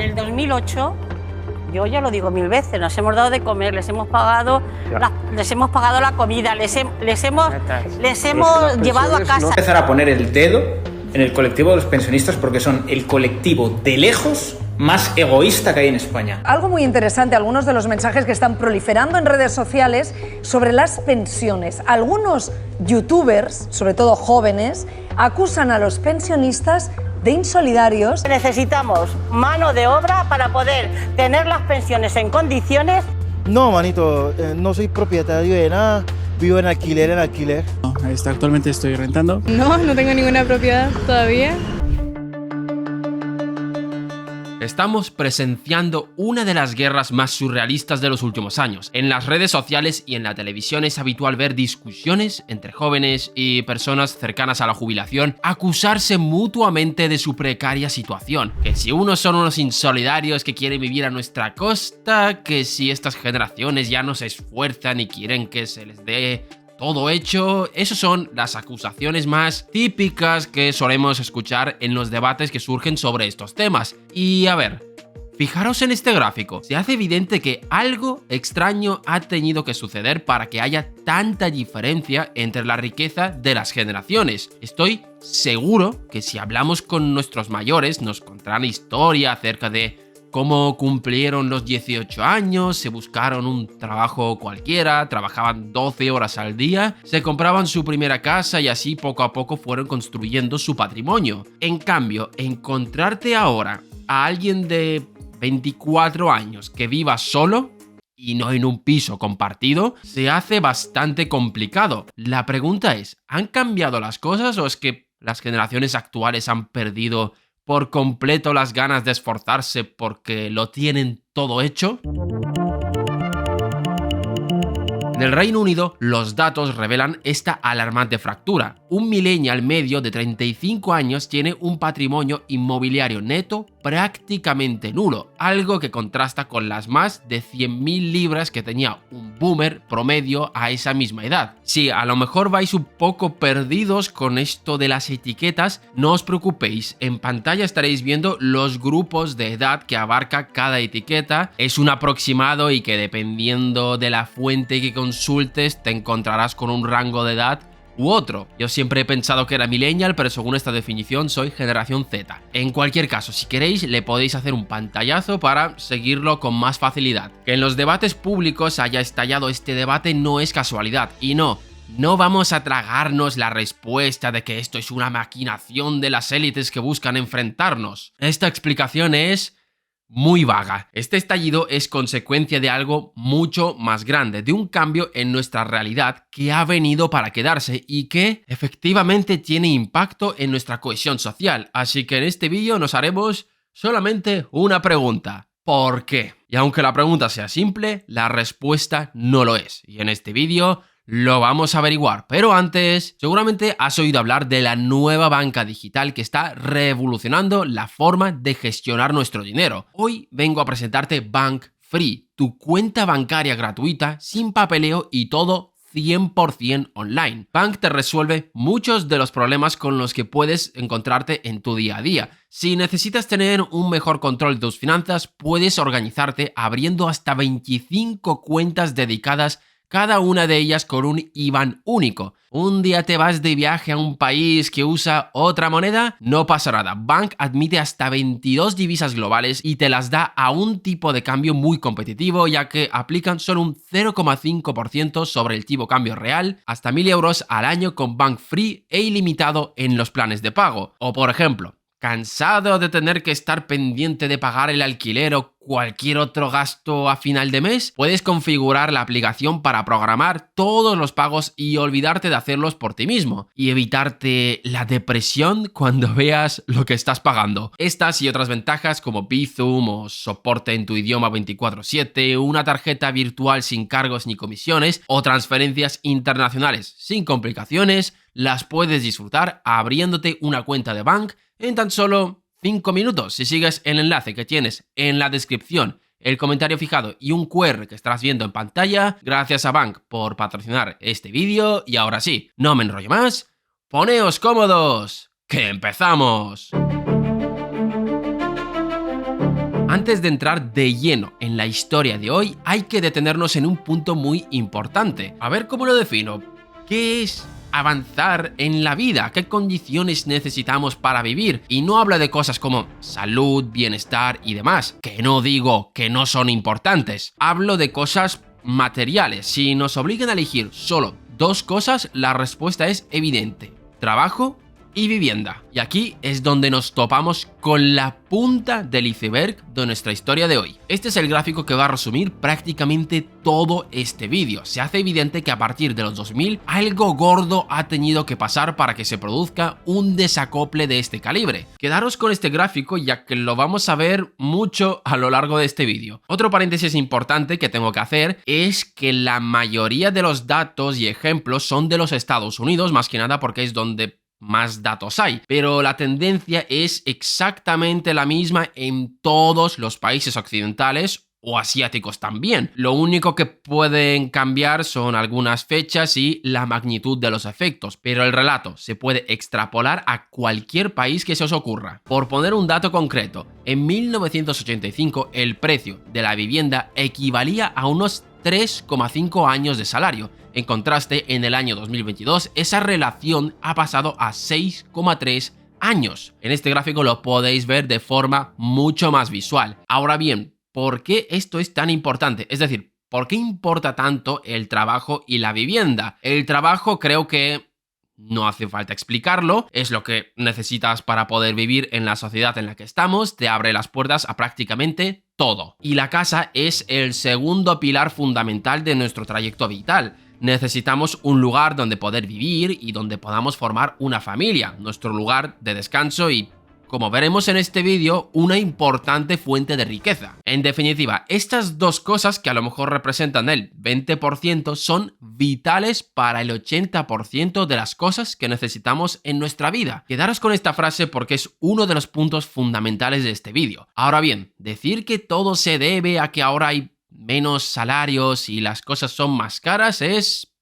el 2008, yo ya lo digo 1000 veces, nos hemos dado de comer, les hemos pagado la comida, les hemos llevado a casa. Empezar a poner el dedo en el colectivo de los pensionistas porque son el colectivo de lejos más egoísta que hay en España. Algo muy interesante, algunos de los mensajes que están proliferando en redes sociales sobre las pensiones. Algunos youtubers, sobre todo jóvenes, acusan a los pensionistas de insolidarios. Necesitamos mano de obra para poder tener las pensiones en condiciones. No, manito, no soy propietario de nada, vivo en alquiler. No, actualmente estoy rentando. No tengo ninguna propiedad todavía. Estamos presenciando una de las guerras más surrealistas de los últimos años. En las redes sociales y en la televisión es habitual ver discusiones entre jóvenes y personas cercanas a la jubilación acusarse mutuamente de su precaria situación. Que si unos son unos insolidarios que quieren vivir a nuestra costa, que si estas generaciones ya no se esfuerzan y quieren que se les dé todo hecho. Esas son las acusaciones más típicas que solemos escuchar en los debates que surgen sobre estos temas. Y a ver, fijaros en este gráfico. Se hace evidente que algo extraño ha tenido que suceder para que haya tanta diferencia entre la riqueza de las generaciones. Estoy seguro que si hablamos con nuestros mayores nos contarán historia acerca de cómo cumplieron los 18 años, se buscaron un trabajo cualquiera, trabajaban 12 horas al día, se compraban su primera casa y así poco a poco fueron construyendo su patrimonio. En cambio, encontrarte ahora a alguien de 24 años que viva solo y no en un piso compartido, se hace bastante complicado. La pregunta es, ¿han cambiado las cosas o es que las generaciones actuales han perdido por completo las ganas de esforzarse porque lo tienen todo hecho? En el Reino Unido, los datos revelan esta alarmante fractura. Un millennial medio de 35 años tiene un patrimonio inmobiliario neto prácticamente nulo, algo que contrasta con las más de 100.000 libras que tenía un boomer promedio a esa misma edad. Si a lo mejor vais un poco perdidos con esto de las etiquetas, no os preocupéis, en pantalla estaréis viendo los grupos de edad que abarca cada etiqueta. Es un aproximado y que dependiendo de la fuente que consultes te encontrarás con un rango de edad u otro. Yo siempre he pensado que era millennial, pero según esta definición soy generación Z. En cualquier caso, si queréis le podéis hacer un pantallazo para seguirlo con más facilidad. Que en los debates públicos haya estallado este debate no es casualidad, y no vamos a tragarnos la respuesta de que esto es una maquinación de las élites que buscan enfrentarnos. Esta explicación es muy vaga. Este estallido es consecuencia de algo mucho más grande, de un cambio en nuestra realidad que ha venido para quedarse y que efectivamente tiene impacto en nuestra cohesión social. Así que en este vídeo nos haremos solamente una pregunta: ¿por qué? Y aunque la pregunta sea simple, la respuesta no lo es. Y en este vídeo lo vamos a averiguar, pero antes, seguramente has oído hablar de la nueva banca digital que está revolucionando la forma de gestionar nuestro dinero. Hoy vengo a presentarte Bank Free, tu cuenta bancaria gratuita, sin papeleo y todo 100% online. Bank te resuelve muchos de los problemas con los que puedes encontrarte en tu día a día. Si necesitas tener un mejor control de tus finanzas, puedes organizarte abriendo hasta 25 cuentas dedicadas, cada una de ellas con un IBAN único. ¿Un día te vas de viaje a un país que usa otra moneda? No pasa nada. Bank admite hasta 22 divisas globales y te las da a un tipo de cambio muy competitivo, ya que aplican solo un 0,5% sobre el tipo cambio real, hasta 1.000 euros al año con Bank Free e ilimitado en los planes de pago. O por ejemplo, ¿cansado de tener que estar pendiente de pagar el alquiler o cualquier otro gasto a final de mes? Puedes configurar la aplicación para programar todos los pagos y olvidarte de hacerlos por ti mismo y evitarte la depresión cuando veas lo que estás pagando. Estas y otras ventajas como Bizum o soporte en tu idioma 24/7, una tarjeta virtual sin cargos ni comisiones o transferencias internacionales sin complicaciones, las puedes disfrutar abriéndote una cuenta de Bank en tan solo 5 minutos si sigues el enlace que tienes en la descripción, el comentario fijado y un QR que estarás viendo en pantalla. Gracias a Bank por patrocinar este vídeo y ahora sí, no me enrollo más, poneos cómodos, ¡que empezamos! Antes de entrar de lleno en la historia de hoy, hay que detenernos en un punto muy importante. A ver cómo lo defino. ¿Qué es avanzar en la vida? ¿Qué condiciones necesitamos para vivir? Y no hablo de cosas como salud, bienestar y demás, que no digo que no son importantes. Hablo de cosas materiales. Si nos obligan a elegir solo dos cosas, la respuesta es evidente: trabajo y vivienda. Y aquí es donde nos topamos con la punta del iceberg de nuestra historia de hoy. Este es el gráfico que va a resumir prácticamente todo este vídeo. Se hace evidente que a partir de los 2000 algo gordo ha tenido que pasar para que se produzca un desacople de este calibre. Quedaros con este gráfico ya que lo vamos a ver mucho a lo largo de este vídeo. Otro paréntesis importante que tengo que hacer es que la mayoría de los datos y ejemplos son de los Estados Unidos, más que nada porque es donde más datos hay, pero la tendencia es exactamente la misma en todos los países occidentales o asiáticos también. Lo único que pueden cambiar son algunas fechas y la magnitud de los efectos, pero el relato se puede extrapolar a cualquier país que se os ocurra. Por poner un dato concreto, en 1985 el precio de la vivienda equivalía a unos 3,5 años de salario. En contraste, en el año 2022, esa relación ha pasado a 6,3 años. En este gráfico lo podéis ver de forma mucho más visual. Ahora bien, ¿por qué esto es tan importante? Es decir, ¿por qué importa tanto el trabajo y la vivienda? El trabajo creo que no hace falta explicarlo, es lo que necesitas para poder vivir en la sociedad en la que estamos, te abre las puertas a prácticamente todo. Y la casa es el segundo pilar fundamental de nuestro trayecto vital. Necesitamos un lugar donde poder vivir y donde podamos formar una familia, nuestro lugar de descanso y, como veremos en este vídeo, una importante fuente de riqueza. En definitiva, estas dos cosas que a lo mejor representan el 20% son vitales para el 80% de las cosas que necesitamos en nuestra vida. Quedaros con esta frase porque es uno de los puntos fundamentales de este vídeo. Ahora bien, decir que todo se debe a que ahora hay menos salarios y las cosas son más caras es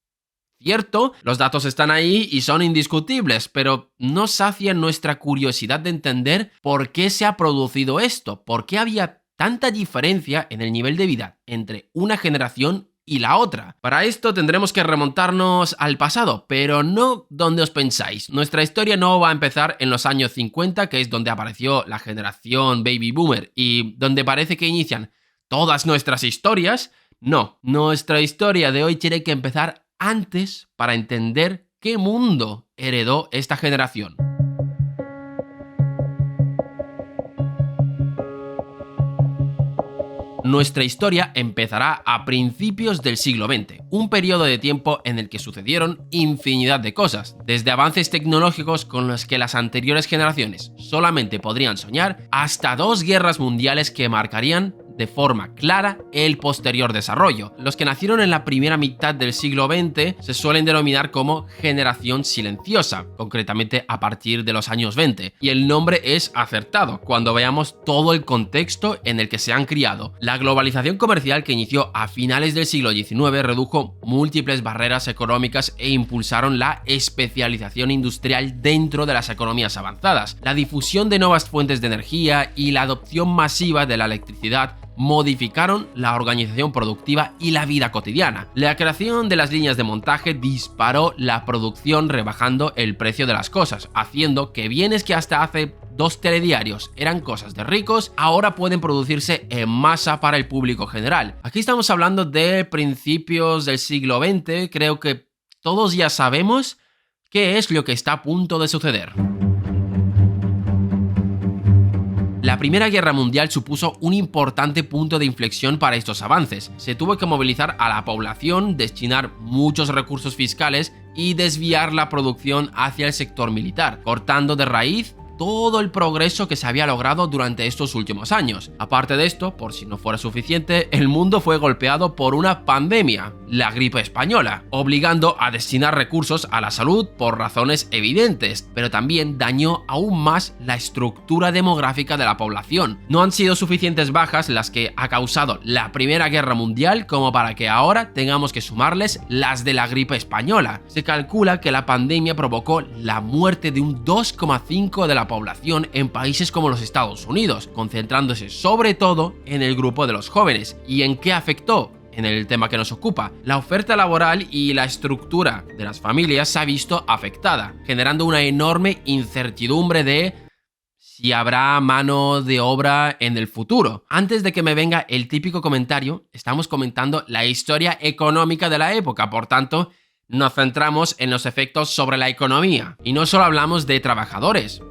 cierto, los datos están ahí y son indiscutibles, pero no sacian nuestra curiosidad de entender por qué se ha producido esto, por qué había tanta diferencia en el nivel de vida entre una generación y la otra. Para esto tendremos que remontarnos al pasado, pero no donde os pensáis. Nuestra historia no va a empezar en los años 50, que es donde apareció la generación Baby Boomer y donde parece que inician todas nuestras historias. No, nuestra historia de hoy tiene que empezar antes para entender qué mundo heredó esta generación. Nuestra historia empezará a principios del siglo XX, un periodo de tiempo en el que sucedieron infinidad de cosas, desde avances tecnológicos con los que las anteriores generaciones solamente podrían soñar, hasta dos guerras mundiales que marcarían de forma clara el posterior desarrollo. Los que nacieron en la primera mitad del siglo XX se suelen denominar como generación silenciosa, concretamente a partir de los años 20, y el nombre es acertado cuando veamos todo el contexto en el que se han criado. La globalización comercial que inició a finales del siglo XIX redujo múltiples barreras económicas e impulsaron la especialización industrial dentro de las economías avanzadas. La difusión de nuevas fuentes de energía y la adopción masiva de la electricidad modificaron la organización productiva y la vida cotidiana. La creación de las líneas de montaje disparó la producción rebajando el precio de las cosas, haciendo que bienes que hasta hace 2 telediarios eran cosas de ricos, ahora pueden producirse en masa para el público general. Aquí estamos hablando de principios del siglo XX, creo que todos ya sabemos qué es lo que está a punto de suceder. La Primera Guerra Mundial supuso un importante punto de inflexión para estos avances. Se tuvo que movilizar a la población, destinar muchos recursos fiscales y desviar la producción hacia el sector militar, cortando de raíz todo el progreso que se había logrado durante estos últimos años. Aparte de esto, por si no fuera suficiente, el mundo fue golpeado por una pandemia, la gripe española, obligando a destinar recursos a la salud por razones evidentes, pero también dañó aún más la estructura demográfica de la población. No han sido suficientes bajas las que ha causado la Primera Guerra Mundial como para que ahora tengamos que sumarles las de la gripe española. Se calcula que la pandemia provocó la muerte de un 2,5% de la población en países como los Estados Unidos, concentrándose sobre todo en el grupo de los jóvenes. ¿Y en qué afectó? En el tema que nos ocupa, la oferta laboral y la estructura de las familias se ha visto afectada, generando una enorme incertidumbre de si habrá mano de obra en el futuro. Antes de que me venga el típico comentario, estamos comentando la historia económica de la época, por tanto, nos centramos en los efectos sobre la economía. Y no solo hablamos de trabajadores.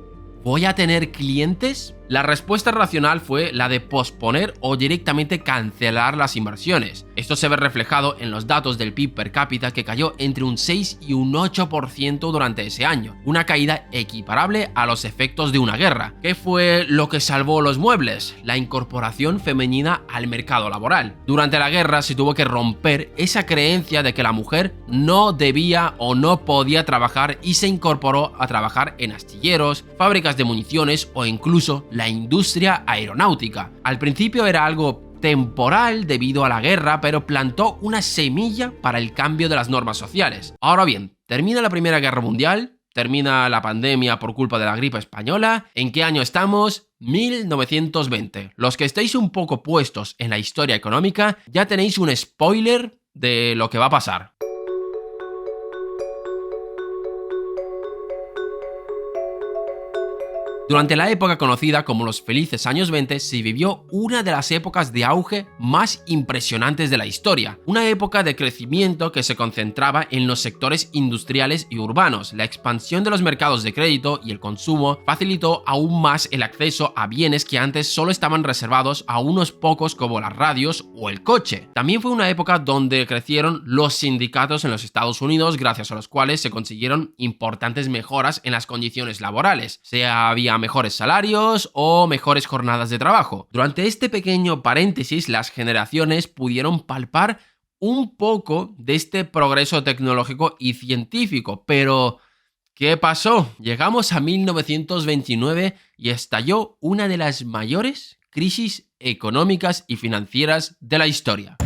¿Voy a tener clientes? La respuesta racional fue la de posponer o directamente cancelar las inversiones. Esto se ve reflejado en los datos del PIB per cápita, que cayó entre un 6 y un 8% durante ese año, una caída equiparable a los efectos de una guerra. ¿Qué fue lo que salvó los muebles? La incorporación femenina al mercado laboral. Durante la guerra se tuvo que romper esa creencia de que la mujer no debía o no podía trabajar y se incorporó a trabajar en astilleros, fábricas de municiones o incluso la industria aeronáutica. Al principio era algo temporal debido a la guerra, pero plantó una semilla para el cambio de las normas sociales. Ahora bien, termina la Primera Guerra Mundial, termina la pandemia por culpa de la gripe española. ¿En qué año estamos? 1920. Los que estéis un poco puestos en la historia económica ya tenéis un spoiler de lo que va a pasar. Durante la época conocida como los felices años 20 se vivió una de las épocas de auge más impresionantes de la historia, una época de crecimiento que se concentraba en los sectores industriales y urbanos. La expansión de los mercados de crédito y el consumo facilitó aún más el acceso a bienes que antes solo estaban reservados a unos pocos, como las radios o el coche. También fue una época donde crecieron los sindicatos en los Estados Unidos, gracias a los cuales se consiguieron importantes mejoras en las condiciones laborales, había mejores salarios o mejores jornadas de trabajo. Durante este pequeño paréntesis, las generaciones pudieron palpar un poco de este progreso tecnológico y científico, pero ¿qué pasó? Llegamos a 1929 y estalló una de las mayores crisis económicas y financieras de la historia.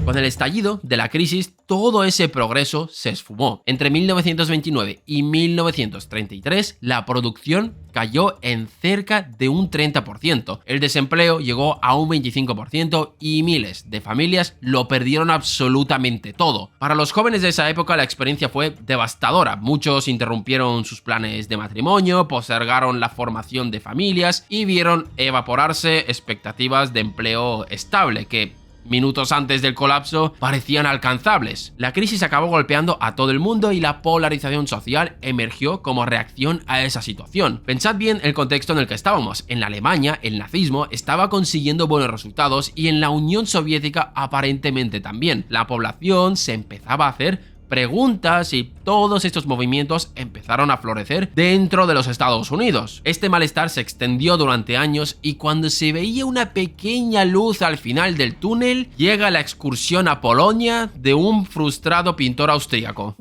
Con el estallido de la crisis, todo ese progreso se esfumó. Entre 1929 y 1933, la producción cayó en cerca de un 30%. El desempleo llegó a un 25% y miles de familias lo perdieron absolutamente todo. Para los jóvenes de esa época, la experiencia fue devastadora. Muchos interrumpieron sus planes de matrimonio, postergaron la formación de familias y vieron evaporarse expectativas de empleo estable que minutos antes del colapso parecían alcanzables. La crisis acabó golpeando a todo el mundo y la polarización social emergió como reacción a esa situación. Pensad bien el contexto en el que estábamos. En la Alemania, el nazismo estaba consiguiendo buenos resultados y en la Unión Soviética aparentemente también. La población se empezaba a hacer preguntas y todos estos movimientos empezaron a florecer dentro de los Estados Unidos. Este malestar se extendió durante años y cuando se veía una pequeña luz al final del túnel, llega la excursión a Polonia de un frustrado pintor austríaco.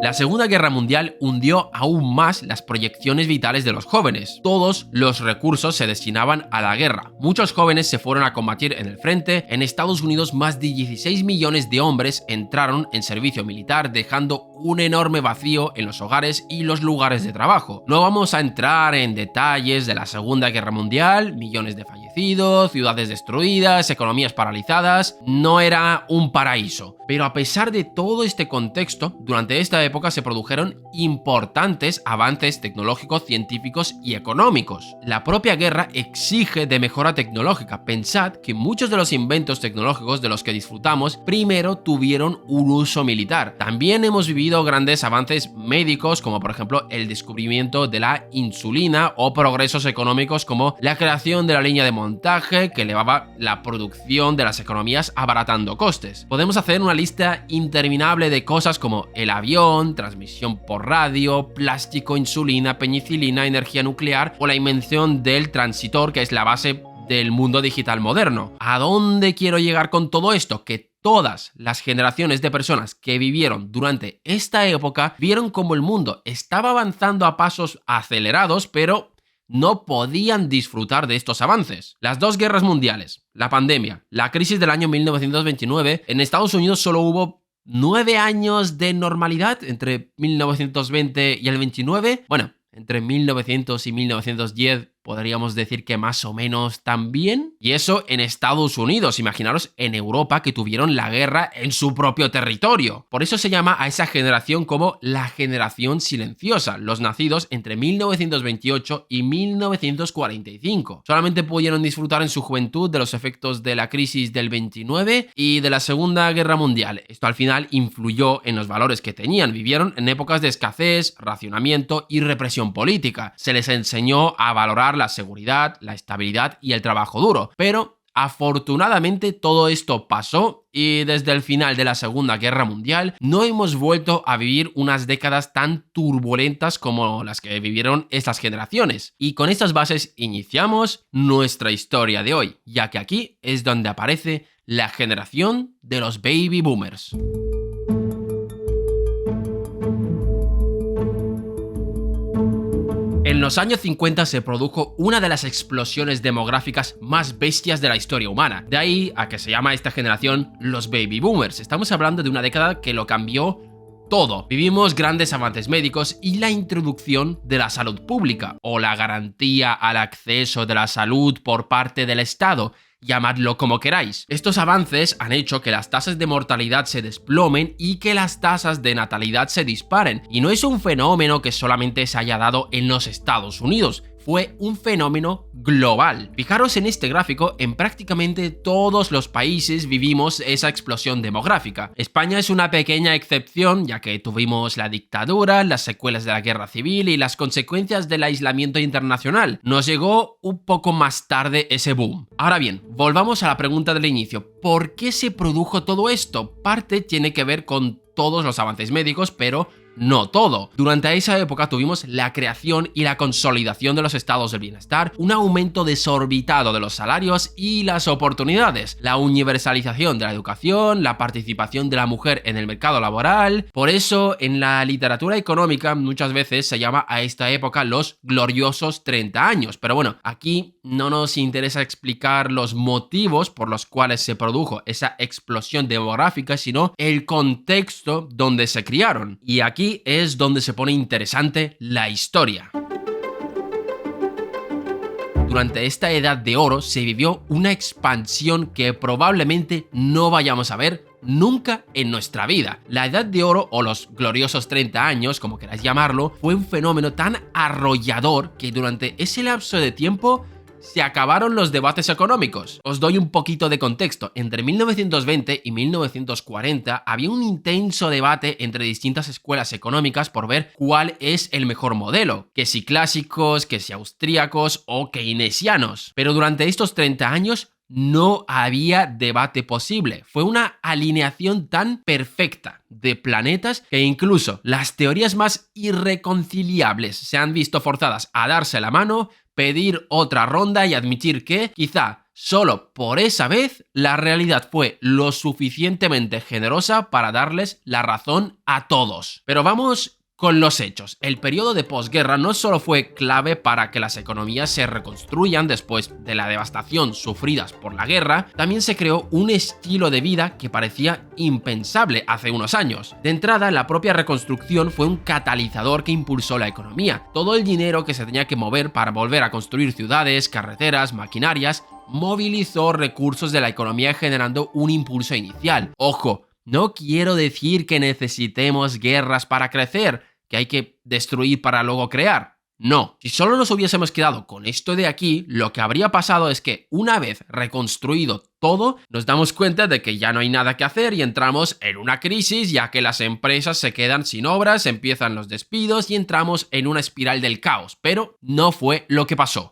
La Segunda Guerra Mundial hundió aún más las proyecciones vitales de los jóvenes. Todos los recursos se destinaban a la guerra. Muchos jóvenes se fueron a combatir en el frente. En Estados Unidos, más de 16 millones de hombres entraron en servicio militar, dejando un enorme vacío en los hogares y los lugares de trabajo. No vamos a entrar en detalles de la Segunda Guerra Mundial, millones de fallecidos, ciudades destruidas, economías paralizadas. No era un paraíso. Pero a pesar de todo este contexto, durante esta época se produjeron importantes avances tecnológicos, científicos y económicos. La propia guerra exige de mejora tecnológica. Pensad que muchos de los inventos tecnológicos de los que disfrutamos primero tuvieron un uso militar. También hemos vivido grandes avances médicos, como por ejemplo el descubrimiento de la insulina, o progresos económicos como la creación de la línea de montaje que elevaba la producción de las economías abaratando costes. Podemos hacer una lista interminable de cosas como el avión, transmisión por radio, plástico, insulina, penicilina, energía nuclear o la invención del transitor, que es la base del mundo digital moderno. ¿A dónde quiero llegar con todo esto? Que todas las generaciones de personas que vivieron durante esta época vieron como el mundo estaba avanzando a pasos acelerados, pero no podían disfrutar de estos avances. Las dos guerras mundiales, la pandemia, la crisis del año 1929, en Estados Unidos solo hubo 9 años de normalidad entre 1920 y el 29. Bueno, entre 1900 y 1910 podríamos decir que más o menos también. Y eso en Estados Unidos, imaginaros en Europa que tuvieron la guerra en su propio territorio. Por eso se llama a esa generación como la generación silenciosa, los nacidos entre 1928 y 1945. Solamente pudieron disfrutar en su juventud de los efectos de la crisis del 29 y de la Segunda Guerra Mundial. Esto al final influyó en los valores que tenían. Vivieron en épocas de escasez, racionamiento y represión política. Se les enseñó a valorar la seguridad, la estabilidad y el trabajo duro. Pero afortunadamente todo esto pasó y desde el final de la Segunda Guerra Mundial no hemos vuelto a vivir unas décadas tan turbulentas como las que vivieron estas generaciones. Y con estas bases iniciamos nuestra historia de hoy, ya que aquí es donde aparece la generación de los baby boomers. En los años 50 se produjo una de las explosiones demográficas más bestias de la historia humana. De ahí a que se llama esta generación los baby boomers. Estamos hablando de una década que lo cambió todo. Vivimos grandes avances médicos y la introducción de la salud pública, o la garantía al acceso de la salud por parte del Estado. Llamadlo como queráis. Estos avances han hecho que las tasas de mortalidad se desplomen y que las tasas de natalidad se disparen. Y no es un fenómeno que solamente se haya dado en los Estados Unidos. Fue un fenómeno global. Fijaros en este gráfico, en prácticamente todos los países vivimos esa explosión demográfica. España es una pequeña excepción, ya que tuvimos la dictadura, las secuelas de la guerra civil y las consecuencias del aislamiento internacional. Nos llegó un poco más tarde ese boom. Ahora bien, volvamos a la pregunta del inicio. ¿Por qué se produjo todo esto? Parte tiene que ver con todos los avances médicos, pero no todo. Durante esa época tuvimos la creación y la consolidación de los estados del bienestar, un aumento desorbitado de los salarios y las oportunidades, la universalización de la educación, la participación de la mujer en el mercado laboral. Por eso, en la literatura económica muchas veces se llama a esta época los gloriosos 30 años. Pero bueno, aquí no nos interesa explicar los motivos por los cuales se produjo esa explosión demográfica, sino el contexto donde se criaron. Y aquí es donde se pone interesante la historia. Durante esta edad de oro se vivió una expansión que probablemente no vayamos a ver nunca en nuestra vida. La edad de oro, o los gloriosos 30 años, como queráis llamarlo, fue un fenómeno tan arrollador que durante ese lapso de tiempo se acabaron los debates económicos. Os doy un poquito de contexto. Entre 1920 y 1940 había un intenso debate entre distintas escuelas económicas por ver cuál es el mejor modelo, que si clásicos, que si austríacos o keynesianos. Pero durante estos 30 años no había debate posible. Fue una alineación tan perfecta de planetas que incluso las teorías más irreconciliables se han visto forzadas a darse la mano, pedir otra ronda y admitir que, quizá solo por esa vez, la realidad fue lo suficientemente generosa para darles la razón a todos. Pero vamos con los hechos. El periodo de posguerra no solo fue clave para que las economías se reconstruyan después de la devastación sufridas por la guerra, también se creó un estilo de vida que parecía impensable hace unos años. De entrada, la propia reconstrucción fue un catalizador que impulsó la economía. Todo el dinero que se tenía que mover para volver a construir ciudades, carreteras, maquinarias, movilizó recursos de la economía generando un impulso inicial. Ojo, no quiero decir que necesitemos guerras para crecer, que hay que destruir para luego crear. No, si solo nos hubiésemos quedado con esto de aquí, lo que habría pasado es que una vez reconstruido todo, nos damos cuenta de que ya no hay nada que hacer y entramos en una crisis, ya que las empresas se quedan sin obras, empiezan los despidos y entramos en una espiral del caos. Pero no fue lo que pasó.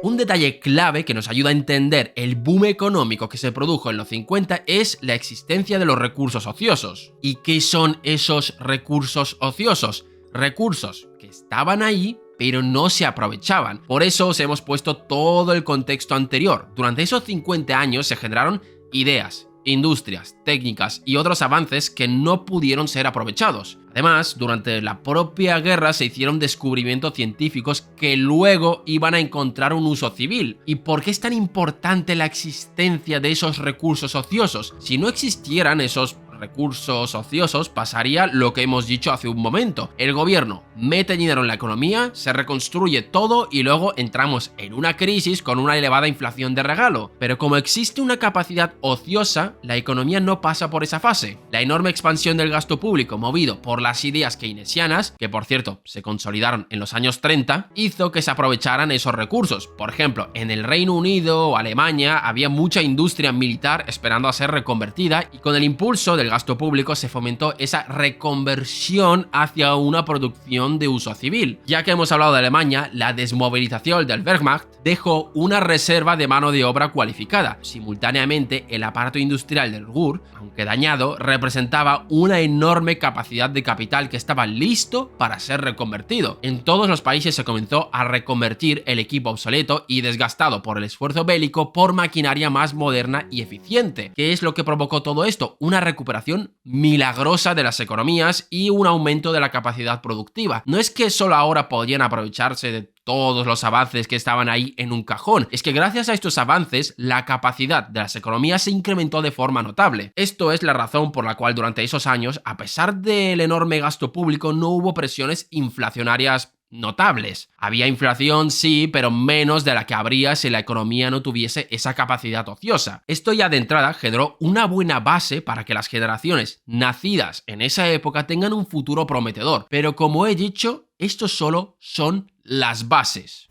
Un detalle clave que nos ayuda a entender el boom económico que se produjo en los 50 es la existencia de los recursos ociosos. ¿Y qué son esos recursos ociosos? Recursos que estaban ahí, pero no se aprovechaban. Por eso os hemos puesto todo el contexto anterior. Durante esos 50 años se generaron ideas, industrias, técnicas y otros avances que no pudieron ser aprovechados. Además, durante la propia guerra se hicieron descubrimientos científicos que luego iban a encontrar un uso civil. ¿Y por qué es tan importante la existencia de esos recursos ociosos? Si no existieran esos recursos ociosos, pasaría lo que hemos dicho hace un momento. El gobierno mete dinero en la economía, se reconstruye todo y luego entramos en una crisis con una elevada inflación de regalo. Pero como existe una capacidad ociosa, la economía no pasa por esa fase. La enorme expansión del gasto público, movido por las ideas keynesianas, que por cierto se consolidaron en los años 30, hizo que se aprovecharan esos recursos. Por ejemplo, en el Reino Unido o Alemania había mucha industria militar esperando a ser reconvertida, y con el impulso del gasto público se fomentó esa reconversión hacia una producción de uso civil. Ya que hemos hablado de Alemania, la desmovilización del Wehrmacht dejó una reserva de mano de obra cualificada. Simultáneamente, el aparato industrial del Ruhr, aunque dañado, representaba una enorme capacidad de capital que estaba listo para ser reconvertido. En todos los países se comenzó a reconvertir el equipo obsoleto y desgastado por el esfuerzo bélico por maquinaria más moderna y eficiente. ¿Qué es lo que provocó todo esto? Una recuperación milagrosa de las economías y un aumento de la capacidad productiva. No es que solo ahora podían aprovecharse de todos los avances que estaban ahí en un cajón, es que gracias a estos avances la capacidad de las economías se incrementó de forma notable. Esto es la razón por la cual durante esos años, a pesar del enorme gasto público, no hubo presiones inflacionarias notables. Había inflación, sí, pero menos de la que habría si la economía no tuviese esa capacidad ociosa. Esto ya de entrada generó una buena base para que las generaciones nacidas en esa época tengan un futuro prometedor. Pero como he dicho, estos solo son las bases.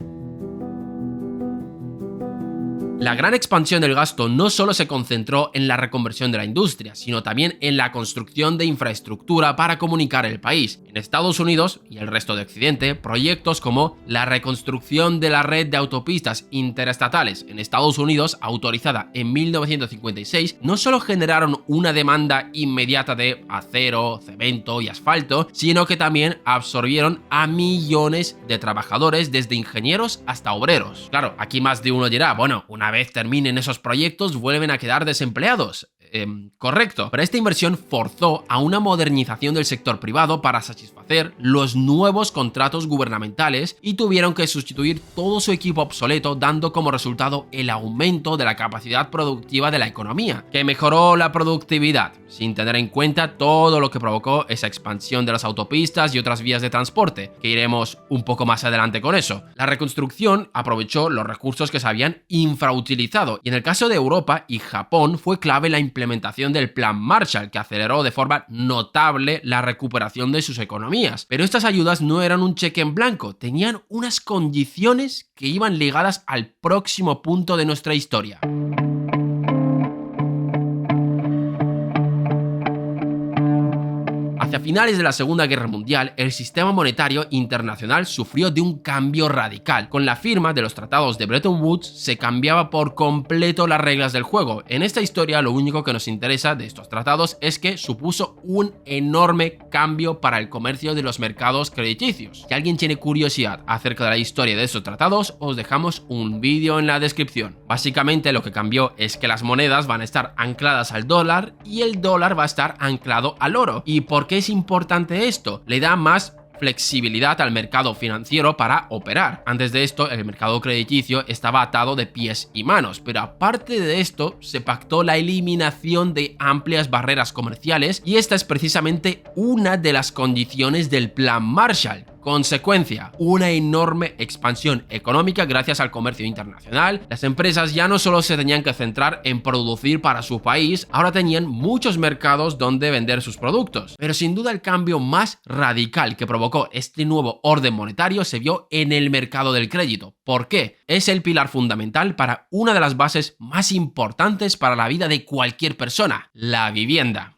La gran expansión del gasto no solo se concentró en la reconversión de la industria, sino también en la construcción de infraestructura para comunicar el país. En Estados Unidos y el resto de Occidente, proyectos como la reconstrucción de la red de autopistas interestatales en Estados Unidos, autorizada en 1956, no solo generaron una demanda inmediata de acero, cemento y asfalto, sino que también absorbieron a millones de trabajadores, desde ingenieros hasta obreros. Claro, aquí más de uno dirá, bueno, una vez terminen esos proyectos vuelven a quedar desempleados. Correcto, pero esta inversión forzó a una modernización del sector privado para satisfacer los nuevos contratos gubernamentales y tuvieron que sustituir todo su equipo obsoleto, dando como resultado el aumento de la capacidad productiva de la economía, que mejoró la productividad, sin tener en cuenta todo lo que provocó esa expansión de las autopistas y otras vías de transporte, que iremos un poco más adelante con eso. La reconstrucción aprovechó los recursos que se habían infrautilizado, y en el caso de Europa y Japón fue clave la implementación del Plan Marshall, que aceleró de forma notable la recuperación de sus economías. Pero estas ayudas no eran un cheque en blanco, tenían unas condiciones que iban ligadas al próximo punto de nuestra historia. Hacia finales de la Segunda Guerra Mundial, el sistema monetario internacional sufrió de un cambio radical. Con la firma de los tratados de Bretton Woods se cambiaba por completo las reglas del juego. En esta historia lo único que nos interesa de estos tratados es que supuso un enorme cambio para el comercio de los mercados crediticios. Si alguien tiene curiosidad acerca de la historia de estos tratados, os dejamos un vídeo en la descripción. Básicamente lo que cambió es que las monedas van a estar ancladas al dólar y el dólar va a estar anclado al oro. ¿Y por qué es importante esto? Le da más flexibilidad al mercado financiero para operar. Antes de esto, el mercado crediticio estaba atado de pies y manos, pero aparte de esto, se pactó la eliminación de amplias barreras comerciales, y esta es precisamente una de las condiciones del Plan Marshall. Consecuencia, una enorme expansión económica gracias al comercio internacional. Las empresas ya no solo se tenían que centrar en producir para su país, ahora tenían muchos mercados donde vender sus productos. Pero sin duda el cambio más radical que provocó este nuevo orden monetario se vio en el mercado del crédito. ¿Por qué? Es el pilar fundamental para una de las bases más importantes para la vida de cualquier persona, la vivienda.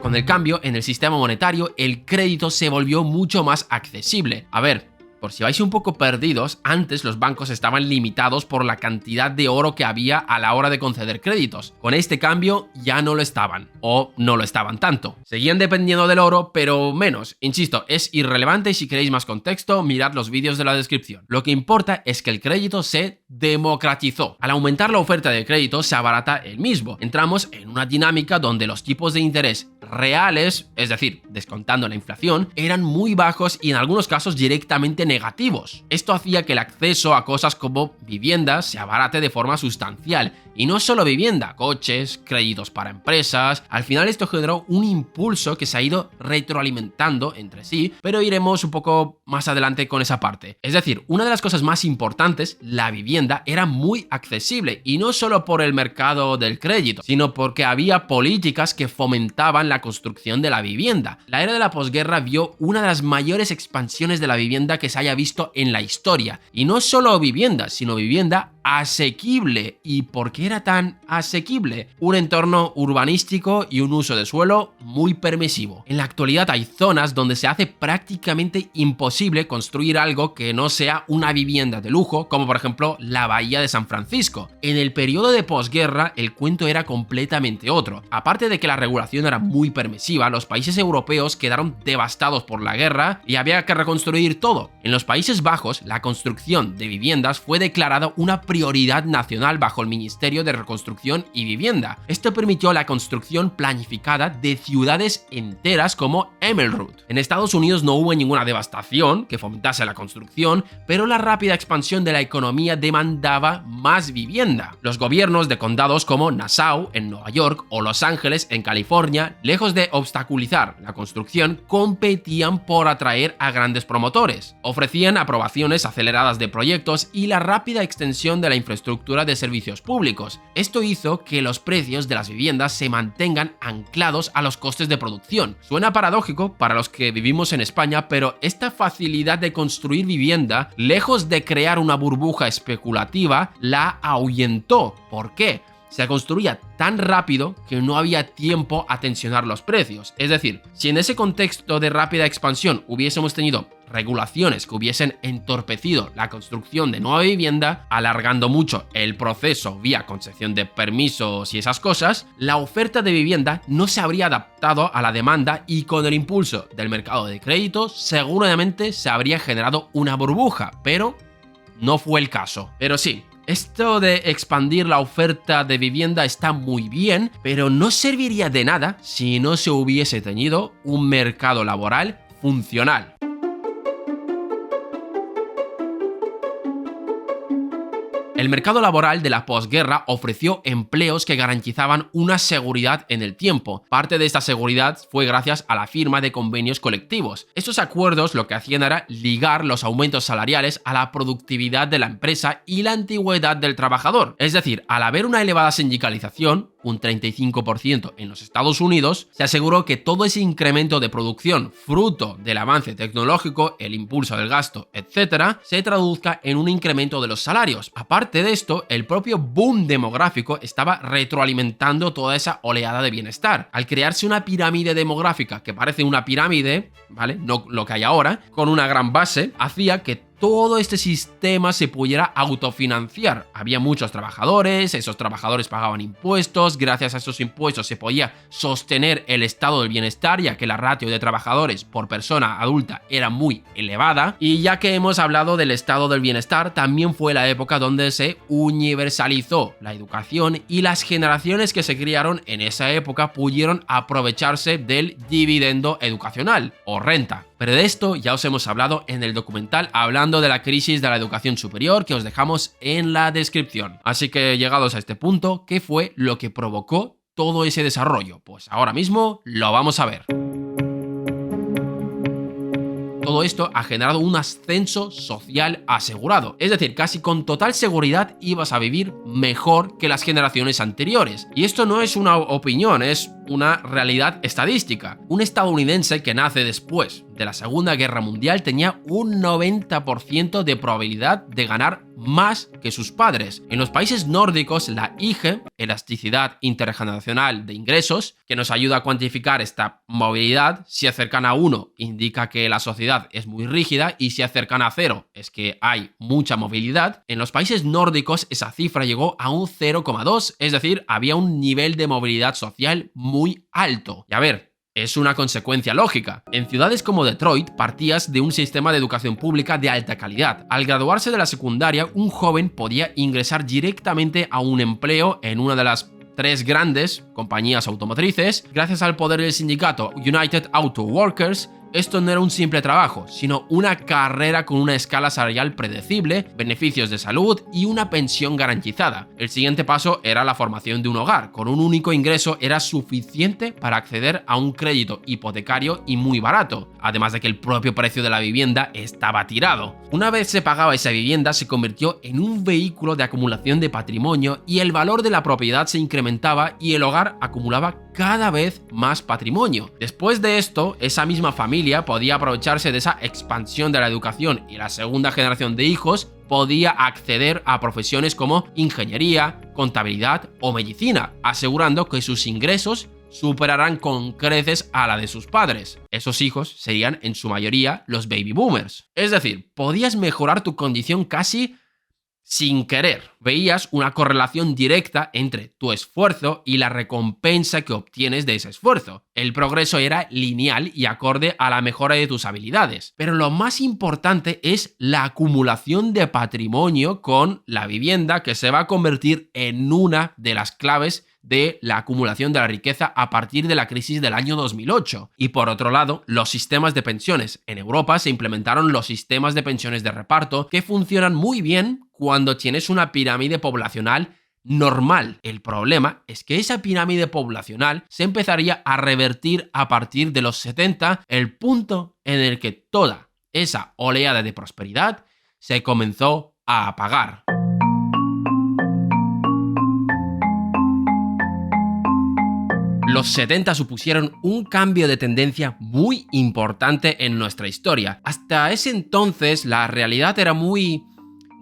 Con el cambio en el sistema monetario, el crédito se volvió mucho más accesible. A ver, Por si vais un poco perdidos, antes los bancos estaban limitados por la cantidad de oro que había a la hora de conceder créditos. Con este cambio ya no lo estaban, o no lo estaban tanto. Seguían dependiendo del oro, pero menos. Insisto, es irrelevante y si queréis más contexto, mirad los vídeos de la descripción. Lo que importa es que el crédito se democratizó. Al aumentar la oferta de crédito, se abarata el mismo. Entramos en una dinámica donde los tipos de interés reales, es decir, descontando la inflación, eran muy bajos y en algunos casos directamente negativos. Esto hacía que el acceso a cosas como viviendas se abarate de forma sustancial. Y no solo vivienda, coches, créditos para empresas. Al final esto generó un impulso que se ha ido retroalimentando entre sí, pero iremos un poco más adelante con esa parte. Es decir, una de las cosas más importantes, la vivienda, era muy accesible y no solo por el mercado del crédito, sino porque había políticas que fomentaban la construcción de la vivienda. La era de la posguerra vio una de las mayores expansiones de la vivienda que se haya visto en la historia. Y no solo vivienda, sino vivienda asequible. ¿Y por qué era tan asequible? Un entorno urbanístico y un uso de suelo muy permisivo. En la actualidad hay zonas donde se hace prácticamente imposible construir algo que no sea una vivienda de lujo, como por ejemplo la Bahía de San Francisco. En el periodo de posguerra el cuento era completamente otro. Aparte de que la regulación era muy permisiva, los países europeos quedaron devastados por la guerra y había que reconstruir todo. En los Países Bajos, la construcción de viviendas fue declarada una prioridad nacional bajo el Ministerio de Reconstrucción y Vivienda. Esto permitió la construcción planificada de ciudades enteras como Emerald. En Estados Unidos no hubo ninguna devastación que fomentase la construcción, pero la rápida expansión de la economía demandaba más vivienda. Los gobiernos de condados como Nassau en Nueva York o Los Ángeles en California, lejos de obstaculizar la construcción, competían por atraer a grandes promotores. Ofrecían aprobaciones aceleradas de proyectos y la rápida extensión de la infraestructura de servicios públicos. Esto hizo que los precios de las viviendas se mantengan anclados a los costes de producción. Suena paradójico para los que vivimos en España, pero esta facilidad de construir vivienda, lejos de crear una burbuja especulativa, la ahuyentó. ¿Por qué? Se construía tan rápido que no había tiempo a tensionar los precios. Es decir, si en ese contexto de rápida expansión hubiésemos tenido regulaciones que hubiesen entorpecido la construcción de nueva vivienda, alargando mucho el proceso vía concesión de permisos y esas cosas, la oferta de vivienda no se habría adaptado a la demanda y con el impulso del mercado de crédito seguramente se habría generado una burbuja, pero no fue el caso. Pero sí, esto de expandir la oferta de vivienda está muy bien, pero no serviría de nada si no se hubiese tenido un mercado laboral funcional. El mercado laboral de la posguerra ofreció empleos que garantizaban una seguridad en el tiempo. Parte de esta seguridad fue gracias a la firma de convenios colectivos. Estos acuerdos lo que hacían era ligar los aumentos salariales a la productividad de la empresa y la antigüedad del trabajador. Es decir, al haber una elevada sindicalización, un 35% en los Estados Unidos, se aseguró que todo ese incremento de producción fruto del avance tecnológico, el impulso del gasto, etc., se traduzca en un incremento de los salarios. Aparte de esto, el propio boom demográfico estaba retroalimentando toda esa oleada de bienestar. Al crearse una pirámide demográfica que parece una pirámide, ¿vale? No lo que hay ahora, con una gran base, hacía que todo este sistema se pudiera autofinanciar. Había muchos trabajadores, esos trabajadores pagaban impuestos, gracias a esos impuestos se podía sostener el estado del bienestar, ya que la ratio de trabajadores por persona adulta era muy elevada. Y ya que hemos hablado del estado del bienestar, también fue la época donde se universalizó la educación y las generaciones que se criaron en esa época pudieron aprovecharse del dividendo educacional o renta. Pero de esto ya os hemos hablado en el documental hablando de la crisis de la educación superior que os dejamos en la descripción. Así que llegados a este punto, ¿qué fue lo que provocó todo ese desarrollo? Pues ahora mismo lo vamos a ver. Todo esto ha generado un ascenso social asegurado. Es decir, casi con total seguridad ibas a vivir mejor que las generaciones anteriores. Y esto no es una opinión, es una realidad estadística. Un estadounidense que nace después de la Segunda Guerra Mundial tenía un 90% de probabilidad de ganar más que sus padres. En los países nórdicos, la IG, elasticidad intergeneracional de ingresos, que nos ayuda a cuantificar esta movilidad, si es cercana a 1 indica que la sociedad es muy rígida y si es cercana a 0 es que hay mucha movilidad. En los países nórdicos esa cifra llegó a un 0,2, es decir, había un nivel de movilidad social muy alto. Y a ver, es una consecuencia lógica. En ciudades como Detroit partías de un sistema de educación pública de alta calidad. Al graduarse de la secundaria, un joven podía ingresar directamente a un empleo en una de las 3 grandes compañías automotrices. Gracias al poder del sindicato United Auto Workers, esto no era un simple trabajo, sino una carrera con una escala salarial predecible, beneficios de salud y una pensión garantizada. El siguiente paso era la formación de un hogar. Con un único ingreso era suficiente para acceder a un crédito hipotecario y muy barato, además de que el propio precio de la vivienda estaba tirado. Una vez se pagaba esa vivienda, se convirtió en un vehículo de acumulación de patrimonio y el valor de la propiedad se incrementaba y el hogar acumulaba cada vez más patrimonio. Después de esto, esa misma familia podía aprovecharse de esa expansión de la educación y la segunda generación de hijos podía acceder a profesiones como ingeniería, contabilidad o medicina, asegurando que sus ingresos superarán con creces a la de sus padres. Esos hijos serían en su mayoría los baby boomers. Es decir, podías mejorar tu condición casi sin querer. Veías una correlación directa entre tu esfuerzo y la recompensa que obtienes de ese esfuerzo. El progreso era lineal y acorde a la mejora de tus habilidades. Pero lo más importante es la acumulación de patrimonio con la vivienda, que se va a convertir en una de las claves de la acumulación de la riqueza a partir de la crisis del año 2008. Y por otro lado, los sistemas de pensiones. En Europa se implementaron los sistemas de pensiones de reparto que funcionan muy bien cuando tienes una pirámide poblacional normal. El problema es que esa pirámide poblacional se empezaría a revertir a partir de los 70, el punto en el que toda esa oleada de prosperidad se comenzó a apagar. Los 70 supusieron un cambio de tendencia muy importante en nuestra historia. Hasta ese entonces la realidad era muy,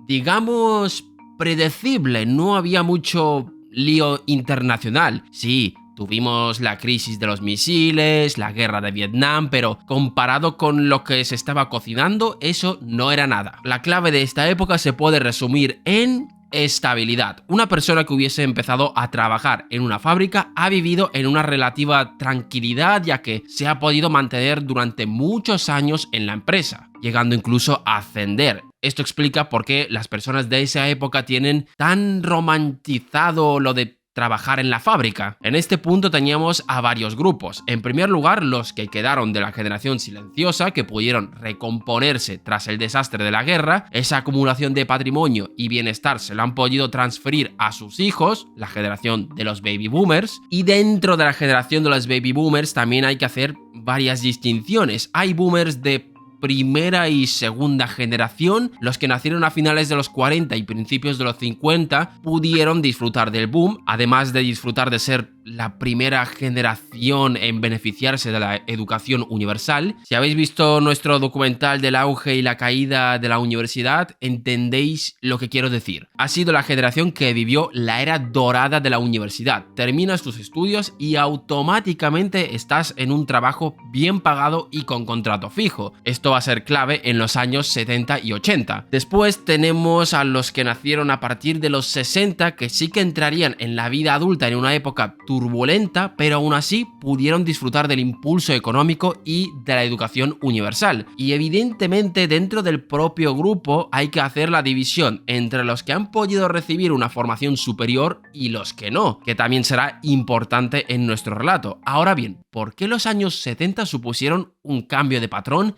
digamos, predecible, no había mucho lío internacional. Sí, tuvimos la crisis de los misiles, la guerra de Vietnam, pero comparado con lo que se estaba cocinando, eso no era nada. La clave de esta época se puede resumir en estabilidad. Una persona que hubiese empezado a trabajar en una fábrica ha vivido en una relativa tranquilidad, ya que se ha podido mantener durante muchos años en la empresa, llegando incluso a ascender. Esto explica por qué las personas de esa época tienen tan romantizado lo de trabajar en la fábrica. En este punto teníamos a varios grupos. En primer lugar, los que quedaron de la generación silenciosa, que pudieron recomponerse tras el desastre de la guerra. Esa acumulación de patrimonio y bienestar se lo han podido transferir a sus hijos, la generación de los baby boomers. Y dentro de la generación de los baby boomers también hay que hacer varias distinciones. Hay boomers de primera y segunda generación. Los que nacieron a finales de los 40 y principios de los 50 pudieron disfrutar del boom, además de disfrutar de ser la primera generación en beneficiarse de la educación universal. Si habéis visto nuestro documental del auge y la caída de la universidad, entendéis lo que quiero decir. Ha sido la generación que vivió la era dorada de la universidad. Terminas tus estudios y automáticamente estás en un trabajo bien pagado y con contrato fijo. Esto va a ser clave en los años 70 y 80. Después tenemos a los que nacieron a partir de los 60, que sí que entrarían en la vida adulta en una época turbulenta, pero aún así pudieron disfrutar del impulso económico y de la educación universal. Y evidentemente dentro del propio grupo hay que hacer la división entre los que han podido recibir una formación superior y los que no, que también será importante en nuestro relato. Ahora bien, ¿por qué los años 70 supusieron un cambio de patrón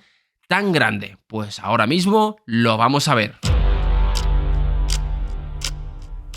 tan grande? Pues ahora mismo lo vamos a ver.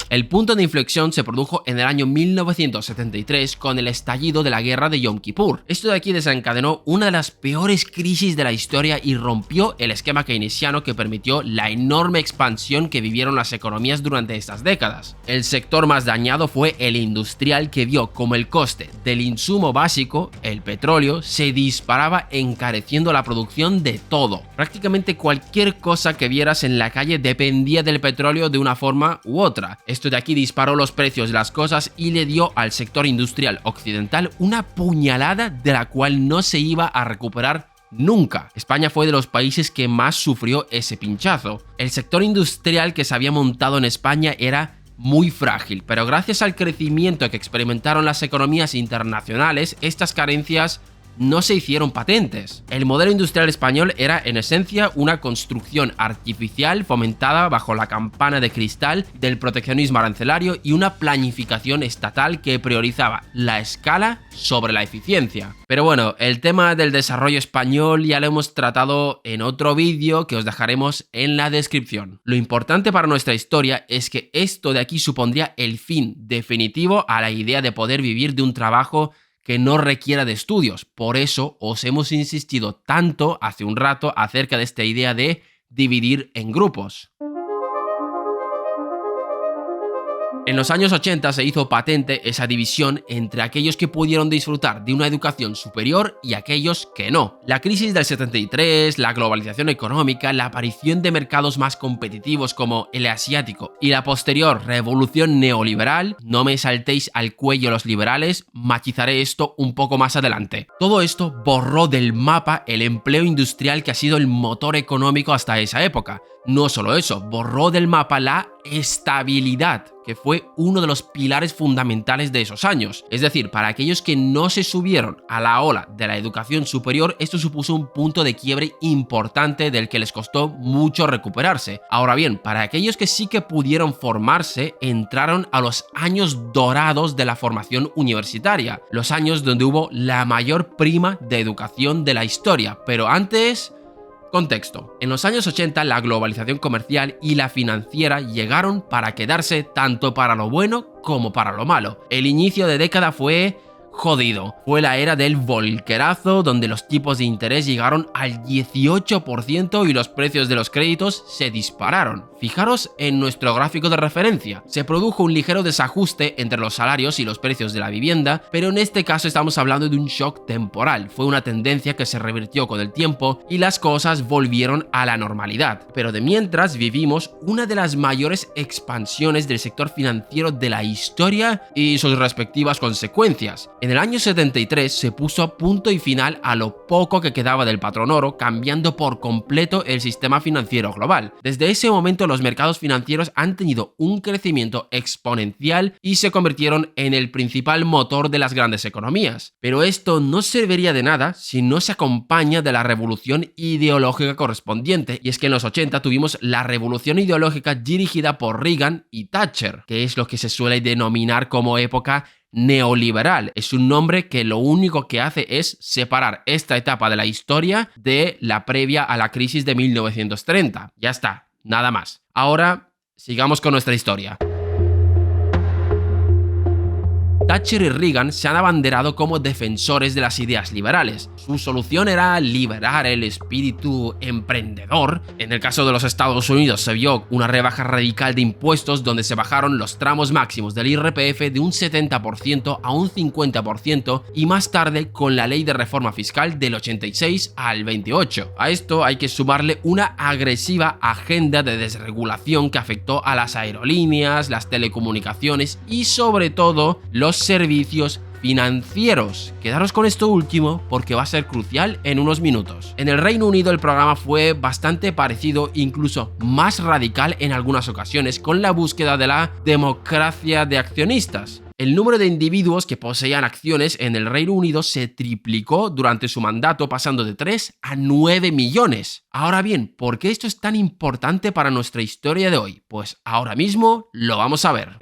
El punto de inflexión se produjo en el año 1973 con el estallido de la guerra de Yom Kippur. Esto de aquí desencadenó una de las peores crisis de la historia y rompió el esquema keynesiano que permitió la enorme expansión que vivieron las economías durante estas décadas. El sector más dañado fue el industrial, que vio como el coste del insumo básico, el petróleo, se disparaba, encareciendo la producción de todo. Prácticamente cualquier cosa que vieras en la calle dependía del petróleo de una forma u otra. Esto de aquí disparó los precios de las cosas y le dio al sector industrial occidental una puñalada de la cual no se iba a recuperar nunca. España fue de los países que más sufrió ese pinchazo. El sector industrial que se había montado en España era muy frágil, pero gracias al crecimiento que experimentaron las economías internacionales, estas carencias no se hicieron patentes. El modelo industrial español era en esencia una construcción artificial fomentada bajo la campana de cristal del proteccionismo arancelario y una planificación estatal que priorizaba la escala sobre la eficiencia. Pero bueno, el tema del desarrollo español ya lo hemos tratado en otro vídeo que os dejaremos en la descripción. Lo importante para nuestra historia es que esto de aquí supondría el fin definitivo a la idea de poder vivir de un trabajo que no requiera de estudios. Por eso os hemos insistido tanto hace un rato acerca de esta idea de dividir en grupos. En los años 80 se hizo patente esa división entre aquellos que pudieron disfrutar de una educación superior y aquellos que no. La crisis del 73, la globalización económica, la aparición de mercados más competitivos como el asiático y la posterior revolución neoliberal, no me saltéis al cuello los liberales, matizaré esto un poco más adelante. Todo esto borró del mapa el empleo industrial que ha sido el motor económico hasta esa época. No solo eso, borró del mapa la estabilidad, que fue uno de los pilares fundamentales de esos años. Es decir, para aquellos que no se subieron a la ola de la educación superior, esto supuso un punto de quiebre importante del que les costó mucho recuperarse. Ahora bien, para aquellos que sí que pudieron formarse, entraron a los años dorados de la formación universitaria, los años donde hubo la mayor prima de educación de la historia. Pero antes... contexto. En los años 80 la globalización comercial y la financiera llegaron para quedarse, tanto para lo bueno como para lo malo. El inicio de década fue jodido. Fue la era del volquerazo, donde los tipos de interés llegaron al 18% y los precios de los créditos se dispararon. Fijaros en nuestro gráfico de referencia. Se produjo un ligero desajuste entre los salarios y los precios de la vivienda, pero en este caso estamos hablando de un shock temporal. Fue una tendencia que se revirtió con el tiempo y las cosas volvieron a la normalidad. Pero de mientras vivimos una de las mayores expansiones del sector financiero de la historia y sus respectivas consecuencias. En el año 73 se puso punto y final a lo poco que quedaba del patrón oro, cambiando por completo el sistema financiero global. Desde ese momento los mercados financieros han tenido un crecimiento exponencial y se convirtieron en el principal motor de las grandes economías. Pero esto no serviría de nada si no se acompaña de la revolución ideológica correspondiente, y es que en los 80 tuvimos la revolución ideológica dirigida por Reagan y Thatcher, que es lo que se suele denominar como época neoliberal. Es un nombre que lo único que hace es separar esta etapa de la historia de la previa a la crisis de 1930. Ya está, nada más. Ahora, sigamos con nuestra historia. Thatcher y Reagan se han abanderado como defensores de las ideas liberales. Su solución era liberar el espíritu emprendedor. En el caso de los Estados Unidos se vio una rebaja radical de impuestos donde se bajaron los tramos máximos del IRPF de un 70% a un 50% y más tarde con la ley de reforma fiscal del 86 al 28. A esto hay que sumarle una agresiva agenda de desregulación que afectó a las aerolíneas, las telecomunicaciones y sobre todo los servicios financieros. Quedaros con esto último porque va a ser crucial en unos minutos. En el Reino Unido el programa fue bastante parecido, incluso más radical en algunas ocasiones, con la búsqueda de la democracia de accionistas. El número de individuos que poseían acciones en el Reino Unido se triplicó durante su mandato, pasando de 3 a 9 millones. Ahora bien, ¿por qué esto es tan importante para nuestra historia de hoy? Pues ahora mismo lo vamos a ver.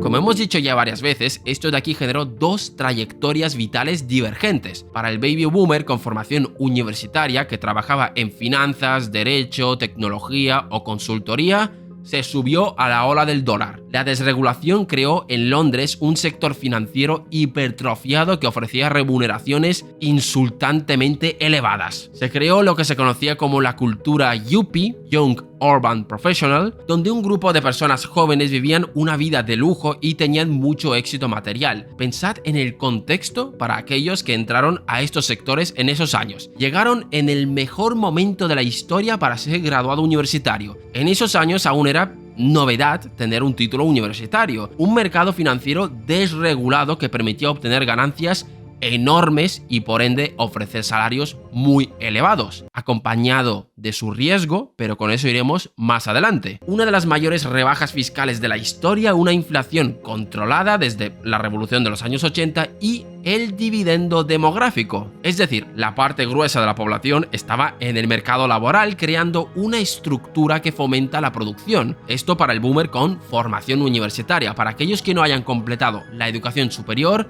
Como Como hemos dicho ya varias veces, esto de aquí generó dos trayectorias vitales divergentes. Para el baby boomer con formación universitaria que trabajaba en finanzas, derecho, tecnología o consultoría, se subió a la ola del dólar. La desregulación creó en Londres un sector financiero hipertrofiado que ofrecía remuneraciones insultantemente elevadas. Se creó lo que se conocía como la cultura yuppie, Young Urban Professional, donde un grupo de personas jóvenes vivían una vida de lujo y tenían mucho éxito material. Pensad en el contexto para aquellos que entraron a estos sectores en esos años. Llegaron en el mejor momento de la historia para ser graduado universitario. En esos años aún era novedad tener un título universitario, un mercado financiero desregulado que permitía obtener ganancias enormes y por ende ofrecer salarios muy elevados, acompañado de su riesgo, pero con eso iremos más adelante. Una de las mayores rebajas fiscales de la historia, una inflación controlada desde la revolución de los años 80 y el dividendo demográfico, es decir, la parte gruesa de la población estaba en el mercado laboral creando una estructura que fomenta la producción. Esto para el boomer con formación universitaria. Para aquellos que no hayan completado la educación superior,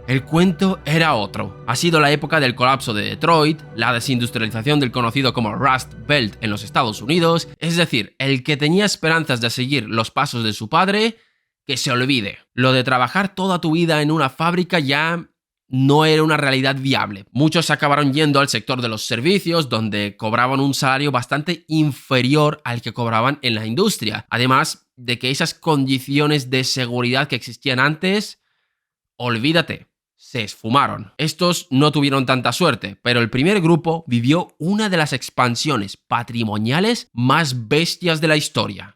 el cuento era otro. Ha sido la época del colapso de Detroit, la desindustrialización del conocido como Rust Belt en los Estados Unidos, es decir, el que tenía esperanzas de seguir los pasos de su padre, que se olvide. Lo de trabajar toda tu vida en una fábrica ya no era una realidad viable. Muchos acabaron yendo al sector de los servicios, donde cobraban un salario bastante inferior al que cobraban en la industria. Además de que esas condiciones de seguridad que existían antes, olvídate, se esfumaron. Estos no tuvieron tanta suerte, pero el primer grupo vivió una de las expansiones patrimoniales más bestias de la historia.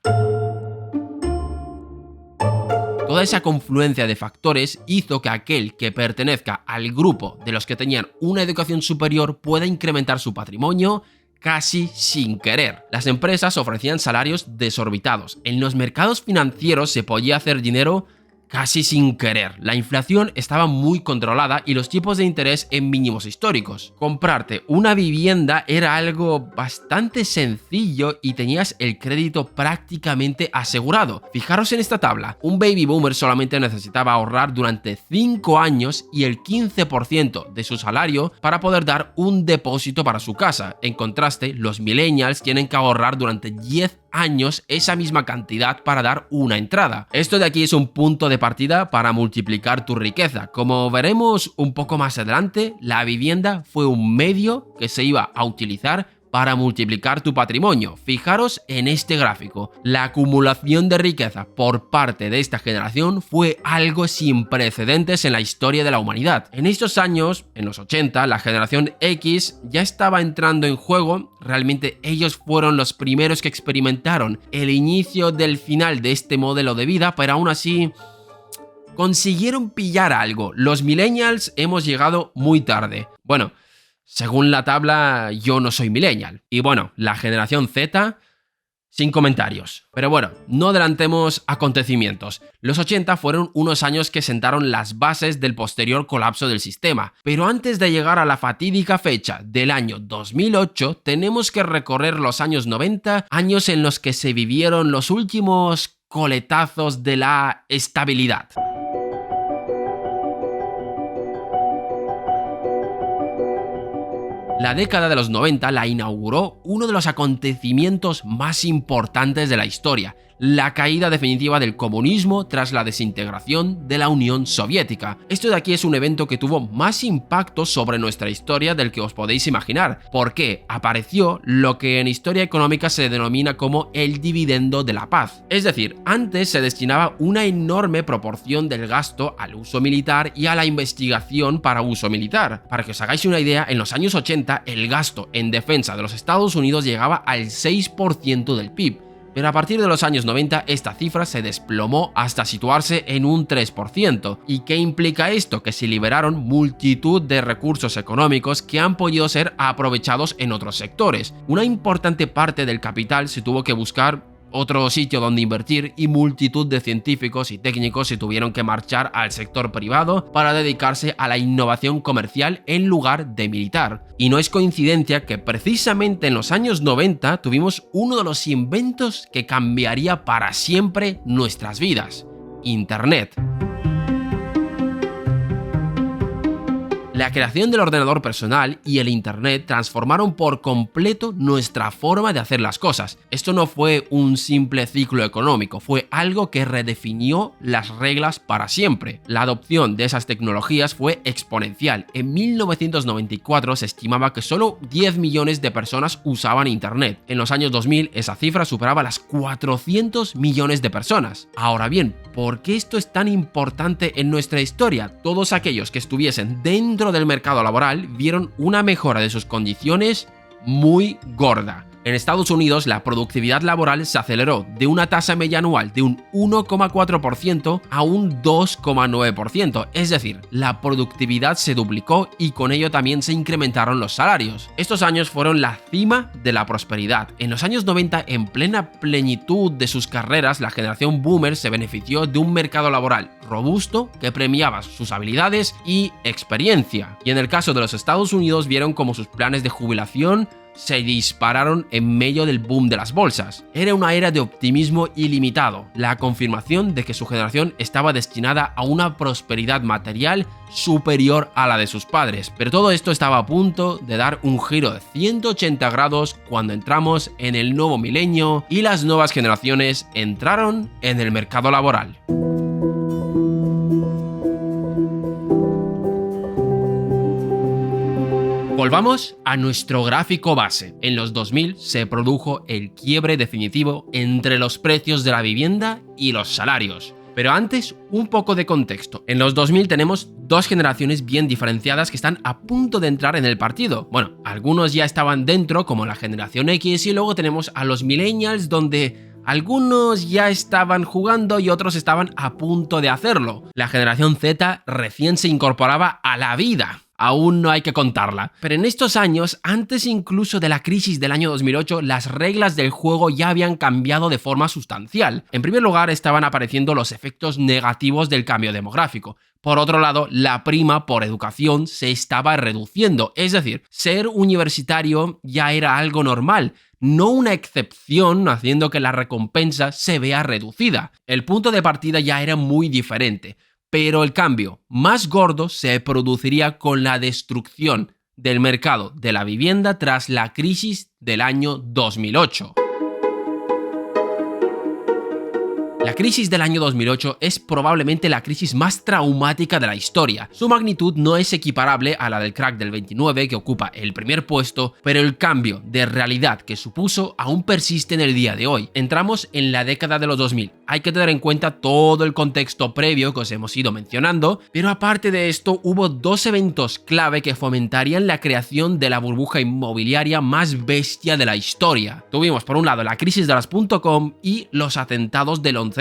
Toda esa confluencia de factores hizo que aquel que pertenezca al grupo de los que tenían una educación superior pueda incrementar su patrimonio casi sin querer. Las empresas ofrecían salarios desorbitados. En los mercados financieros se podía hacer dinero casi sin querer. La inflación estaba muy controlada y los tipos de interés en mínimos históricos. Comprarte una vivienda era algo bastante sencillo y tenías el crédito prácticamente asegurado. Fijaros en esta tabla. Un baby boomer solamente necesitaba ahorrar durante 5 años y el 15% de su salario para poder dar un depósito para su casa. En contraste, los millennials tienen que ahorrar durante 10 años esa misma cantidad para dar una entrada. Esto de aquí es un punto de partida para multiplicar tu riqueza. Como veremos un poco más adelante, la vivienda fue un medio que se iba a utilizar para multiplicar tu patrimonio. Fijaros en este gráfico. La acumulación de riqueza por parte de esta generación fue algo sin precedentes en la historia de la humanidad. En estos años, en los 80, la generación X ya estaba entrando en juego. Realmente ellos fueron los primeros que experimentaron el inicio del final de este modelo de vida, pero aún así consiguieron pillar algo. Los millennials hemos llegado muy tarde. Bueno, según la tabla, yo no soy millennial. Y bueno, la generación Z, sin comentarios. Pero bueno, no adelantemos acontecimientos. Los 80 fueron unos años que sentaron las bases del posterior colapso del sistema. Pero antes de llegar a la fatídica fecha del año 2008, tenemos que recorrer los años 90, años en los que se vivieron los últimos coletazos de la estabilidad. La década de los 90 la inauguró uno de los acontecimientos más importantes de la historia, la caída definitiva del comunismo tras la desintegración de la Unión Soviética. Esto de aquí es un evento que tuvo más impacto sobre nuestra historia del que os podéis imaginar, porque apareció lo que en historia económica se denomina como el dividendo de la paz. Es decir, antes se destinaba una enorme proporción del gasto al uso militar y a la investigación para uso militar. Para que os hagáis una idea, en los años 80 el gasto en defensa de los Estados Unidos llegaba al 6% del PIB. Pero a partir de los años 90 esta cifra se desplomó hasta situarse en un 3%. ¿Y qué implica esto? Que se liberaron multitud de recursos económicos que han podido ser aprovechados en otros sectores. Una importante parte del capital se tuvo que buscar otro sitio donde invertir y multitud de científicos y técnicos se tuvieron que marchar al sector privado para dedicarse a la innovación comercial en lugar de militar. Y no es coincidencia que precisamente en los años 90 tuvimos uno de los inventos que cambiaría para siempre nuestras vidas. Internet. La creación del ordenador personal y el Internet transformaron por completo nuestra forma de hacer las cosas. Esto no fue un simple ciclo económico, fue algo que redefinió las reglas para siempre. La adopción de esas tecnologías fue exponencial. En 1994 se estimaba que solo 10 millones de personas usaban Internet. En los años 2000 esa cifra superaba las 400 millones de personas. Ahora bien, ¿por qué esto es tan importante en nuestra historia? Todos aquellos que estuviesen dentro del mercado laboral vieron una mejora de sus condiciones muy gorda. En Estados Unidos la productividad laboral se aceleró de una tasa media anual de un 1,4% a un 2,9%, es decir, la productividad se duplicó y con ello también se incrementaron los salarios. Estos años fueron la cima de la prosperidad. En los años 90, en plena plenitud de sus carreras, la generación boomer se benefició de un mercado laboral robusto que premiaba sus habilidades y experiencia. Y en el caso de los Estados Unidos vieron como sus planes de jubilación se dispararon en medio del boom de las bolsas. Era una era de optimismo ilimitado, la confirmación de que su generación estaba destinada a una prosperidad material superior a la de sus padres. Pero todo esto estaba a punto de dar un giro de 180 grados cuando entramos en el nuevo milenio y las nuevas generaciones entraron en el mercado laboral. Volvamos a nuestro gráfico base. En los 2000 se produjo el quiebre definitivo entre los precios de la vivienda y los salarios. Pero antes, un poco de contexto. En los 2000 tenemos dos generaciones bien diferenciadas que están a punto de entrar en el partido. Bueno, algunos ya estaban dentro, como la generación X, y luego tenemos a los millennials, donde algunos ya estaban jugando y otros estaban a punto de hacerlo. La generación Z recién se incorporaba a la vida. Aún no hay que contarla. Pero en estos años, antes incluso de la crisis del año 2008, las reglas del juego ya habían cambiado de forma sustancial. En primer lugar, estaban apareciendo los efectos negativos del cambio demográfico. Por otro lado, la prima por educación se estaba reduciendo, es decir, ser universitario ya era algo normal, no una excepción, haciendo que la recompensa se vea reducida. El punto de partida ya era muy diferente. Pero el cambio más gordo se produciría con la destrucción del mercado de la vivienda tras la crisis del año 2008. La crisis del año 2008 es probablemente la crisis más traumática de la historia. Su magnitud no es equiparable a la del crack del 29, que ocupa el primer puesto, pero el cambio de realidad que supuso aún persiste en el día de hoy. Entramos en la década de los 2000. Hay que tener en cuenta todo el contexto previo que os hemos ido mencionando, pero aparte de esto hubo dos eventos clave que fomentarían la creación de la burbuja inmobiliaria más bestia de la historia. Tuvimos por un lado la crisis de las .com y los atentados del 11S.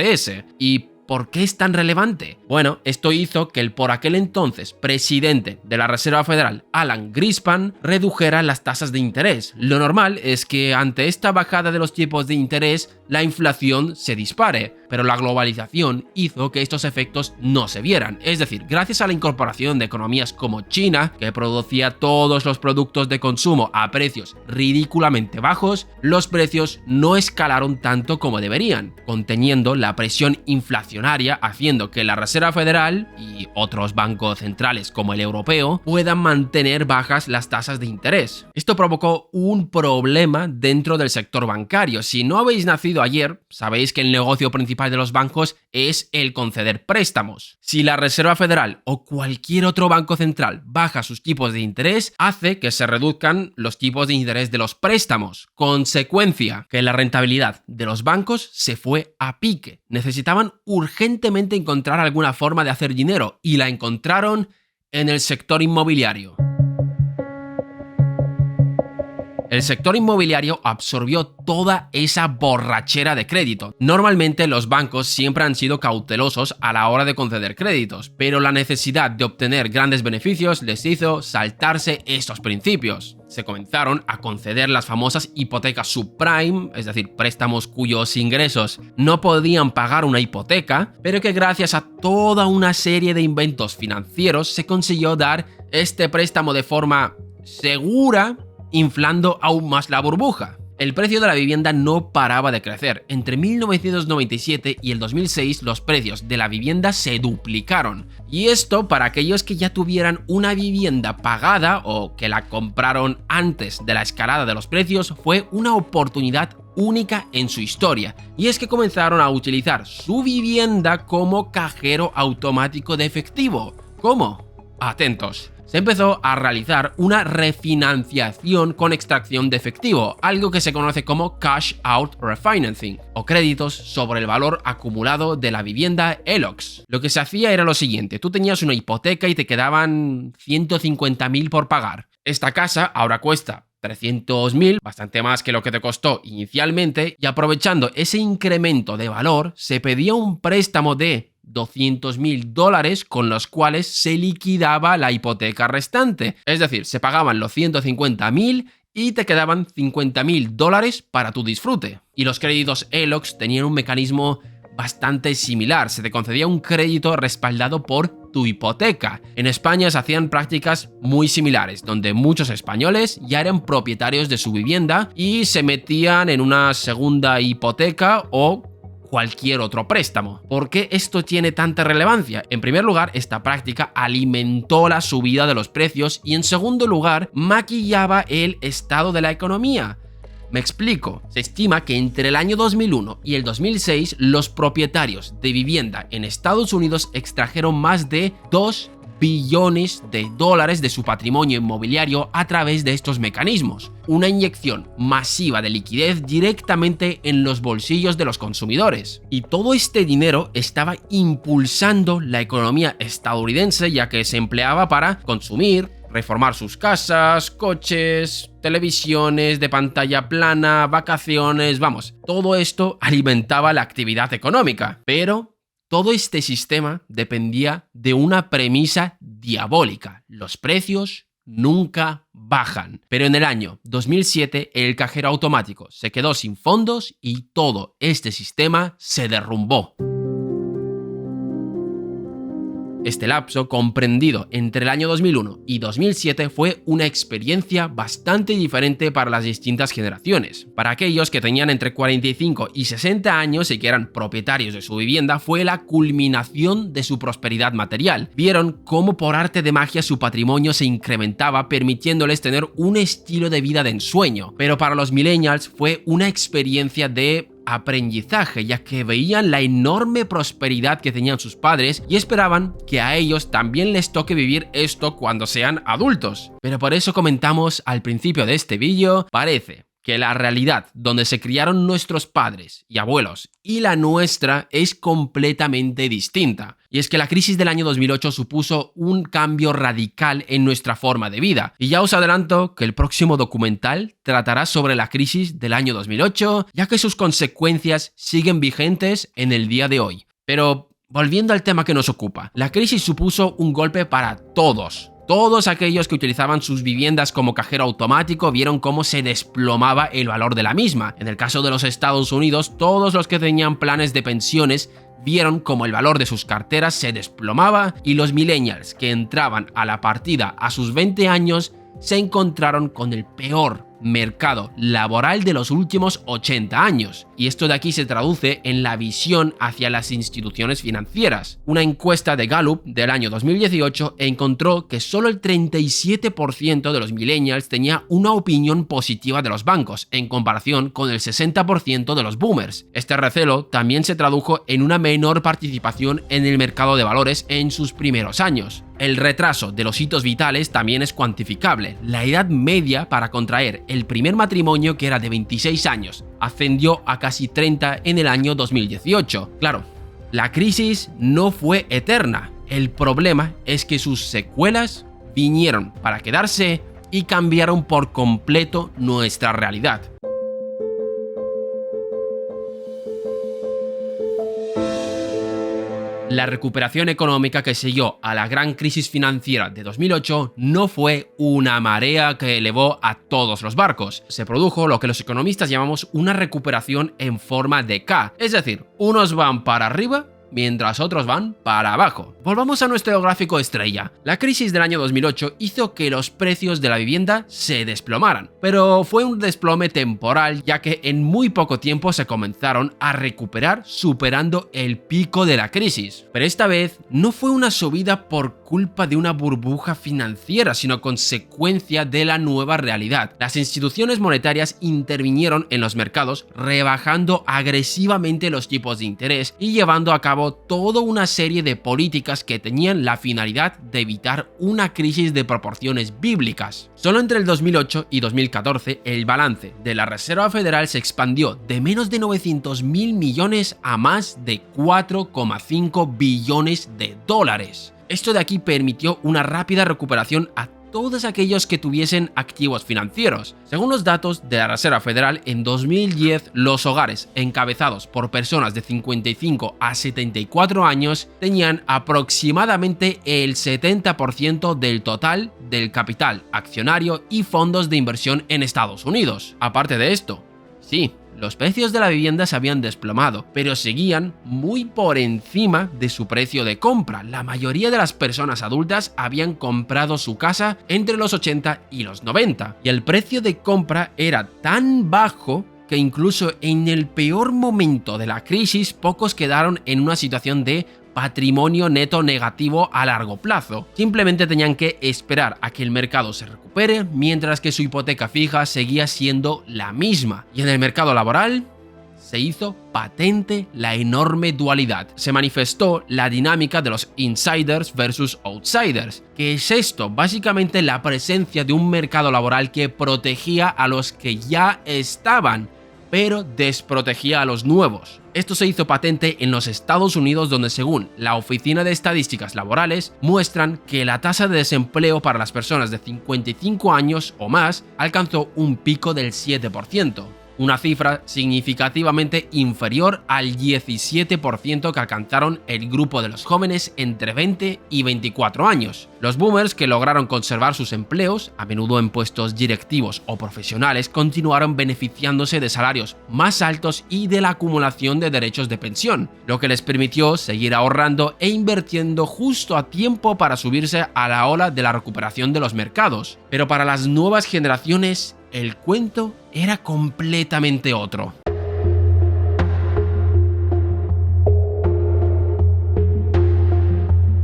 ¿Y por qué es tan relevante? Bueno, esto hizo que el por aquel entonces presidente de la Reserva Federal, Alan Greenspan, redujera las tasas de interés. Lo normal es que ante esta bajada de los tipos de interés, la inflación se dispare, pero la globalización hizo que estos efectos no se vieran. Es decir, gracias a la incorporación de economías como China, que producía todos los productos de consumo a precios ridículamente bajos, los precios no escalaron tanto como deberían, conteniendo la presión inflacionaria, haciendo que la Reserva Federal y otros bancos centrales como el europeo puedan mantener bajas las tasas de interés. Esto provocó un problema dentro del sector bancario. Si no habéis nacido ayer, sabéis que el negocio principal de los bancos es el conceder préstamos. Si la Reserva Federal o cualquier otro banco central baja sus tipos de interés, hace que se reduzcan los tipos de interés de los préstamos. Consecuencia, que la rentabilidad de los bancos se fue a pique. Necesitaban urgentemente encontrar alguna forma de hacer dinero y la encontraron en el sector inmobiliario. El sector inmobiliario absorbió toda esa borrachera de crédito. Normalmente los bancos siempre han sido cautelosos a la hora de conceder créditos, pero la necesidad de obtener grandes beneficios les hizo saltarse estos principios. Se comenzaron a conceder las famosas hipotecas subprime, es decir, préstamos cuyos ingresos no podían pagar una hipoteca, pero que gracias a toda una serie de inventos financieros se consiguió dar este préstamo de forma segura, inflando aún más la burbuja. El precio de la vivienda no paraba de crecer. Entre 1997 y el 2006 los precios de la vivienda se duplicaron. Y esto para aquellos que ya tuvieran una vivienda pagada o que la compraron antes de la escalada de los precios fue una oportunidad única en su historia, y es que comenzaron a utilizar su vivienda como cajero automático de efectivo. ¿Cómo? Atentos. Se empezó a realizar una refinanciación con extracción de efectivo, algo que se conoce como Cash Out Refinancing, o créditos sobre el valor acumulado de la vivienda ELOX. Lo que se hacía era lo siguiente: tú tenías una hipoteca y te quedaban 150.000 por pagar. Esta casa ahora cuesta 300.000, bastante más que lo que te costó inicialmente, y aprovechando ese incremento de valor, se pedía un préstamo de $200.000 con los cuales se liquidaba la hipoteca restante. Es decir, se pagaban los 150.000 y te quedaban $50.000 para tu disfrute. Y los créditos ELOX tenían un mecanismo bastante similar. Se te concedía un crédito respaldado por tu hipoteca. En España se hacían prácticas muy similares, donde muchos españoles ya eran propietarios de su vivienda y se metían en una segunda hipoteca o cualquier otro préstamo. ¿Por qué esto tiene tanta relevancia? En primer lugar, esta práctica alimentó la subida de los precios y en segundo lugar, maquillaba el estado de la economía. Me explico. Se estima que entre el año 2001 y el 2006 los propietarios de vivienda en Estados Unidos extrajeron más de 2 billones de dólares de su patrimonio inmobiliario a través de estos mecanismos. Una inyección masiva de liquidez directamente en los bolsillos de los consumidores. Y todo este dinero estaba impulsando la economía estadounidense, ya que se empleaba para consumir, reformar sus casas, coches, televisiones de pantalla plana, vacaciones, vamos, todo esto alimentaba la actividad económica. Pero todo este sistema dependía de una premisa diabólica: los precios nunca bajan. Pero en el año 2007 el cajero automático se quedó sin fondos y todo este sistema se derrumbó. Este lapso, comprendido entre el año 2001 y 2007, fue una experiencia bastante diferente para las distintas generaciones. Para aquellos que tenían entre 45 y 60 años y que eran propietarios de su vivienda, fue la culminación de su prosperidad material. Vieron cómo por arte de magia su patrimonio se incrementaba, permitiéndoles tener un estilo de vida de ensueño. Pero para los millennials fue una experiencia de aprendizaje, ya que veían la enorme prosperidad que tenían sus padres y esperaban que a ellos también les toque vivir esto cuando sean adultos. Pero por eso comentamos al principio de este vídeo, parece que la realidad donde se criaron nuestros padres y abuelos y la nuestra es completamente distinta. Y es que la crisis del año 2008 supuso un cambio radical en nuestra forma de vida. Y ya os adelanto que el próximo documental tratará sobre la crisis del año 2008, ya que sus consecuencias siguen vigentes en el día de hoy. Pero volviendo al tema que nos ocupa, la crisis supuso un golpe para todos. Todos aquellos que utilizaban sus viviendas como cajero automático vieron cómo se desplomaba el valor de la misma. En el caso de los Estados Unidos, todos los que tenían planes de pensiones vieron cómo el valor de sus carteras se desplomaba y los millennials que entraban a la partida a sus 20 años se encontraron con el peor mercado laboral de los últimos 80 años. Y esto de aquí se traduce en la visión hacia las instituciones financieras. Una encuesta de Gallup del año 2018 encontró que solo el 37% de los millennials tenía una opinión positiva de los bancos, en comparación con el 60% de los boomers. Este recelo también se tradujo en una menor participación en el mercado de valores en sus primeros años. El retraso de los hitos vitales también es cuantificable. La edad media para contraer el primer matrimonio, que era de 26 años, ascendió a casi 30 en el año 2018. Claro, la crisis no fue eterna. El problema es que sus secuelas vinieron para quedarse y cambiaron por completo nuestra realidad. La recuperación económica que siguió a la gran crisis financiera de 2008 no fue una marea que elevó a todos los barcos. Se produjo lo que los economistas llamamos una recuperación en forma de K, es decir, unos van para arriba mientras otros van para abajo. Volvamos a nuestro gráfico estrella. La crisis del año 2008 hizo que los precios de la vivienda se desplomaran, pero fue un desplome temporal, ya que en muy poco tiempo se comenzaron a recuperar, superando el pico de la crisis. Pero esta vez no fue una subida por culpa de una burbuja financiera, sino consecuencia de la nueva realidad. Las instituciones monetarias intervinieron en los mercados, rebajando agresivamente los tipos de interés y llevando a cabo toda una serie de políticas que tenían la finalidad de evitar una crisis de proporciones bíblicas. Solo entre el 2008 y 2014, el balance de la Reserva Federal se expandió de menos de 900.000 millones a más de 4,5 billones de dólares. Esto de aquí permitió una rápida recuperación a todos aquellos que tuviesen activos financieros. Según los datos de la Reserva Federal, en 2010 los hogares encabezados por personas de 55 a 74 años tenían aproximadamente el 70% del total del capital accionario y fondos de inversión en Estados Unidos. Aparte de esto, sí, los precios de la vivienda se habían desplomado, pero seguían muy por encima de su precio de compra. La mayoría de las personas adultas habían comprado su casa entre los 80 y los 90, y el precio de compra era tan bajo que incluso en el peor momento de la crisis pocos quedaron en una situación de patrimonio neto negativo a largo plazo. Simplemente tenían que esperar a que el mercado se recupere, mientras que su hipoteca fija seguía siendo la misma. Y en el mercado laboral se hizo patente la enorme dualidad. Se manifestó la dinámica de los insiders versus outsiders. ¿Qué es esto? Básicamente la presencia de un mercado laboral que protegía a los que ya estaban, pero desprotegía a los nuevos. Esto se hizo patente en los Estados Unidos, donde según la Oficina de Estadísticas Laborales muestran que la tasa de desempleo para las personas de 55 años o más alcanzó un pico del 7%. Una cifra significativamente inferior al 17% que alcanzaron el grupo de los jóvenes entre 20 y 24 años. Los boomers, que lograron conservar sus empleos, a menudo en puestos directivos o profesionales, continuaron beneficiándose de salarios más altos y de la acumulación de derechos de pensión, lo que les permitió seguir ahorrando e invirtiendo justo a tiempo para subirse a la ola de la recuperación de los mercados. Pero para las nuevas generaciones, el cuento era completamente otro.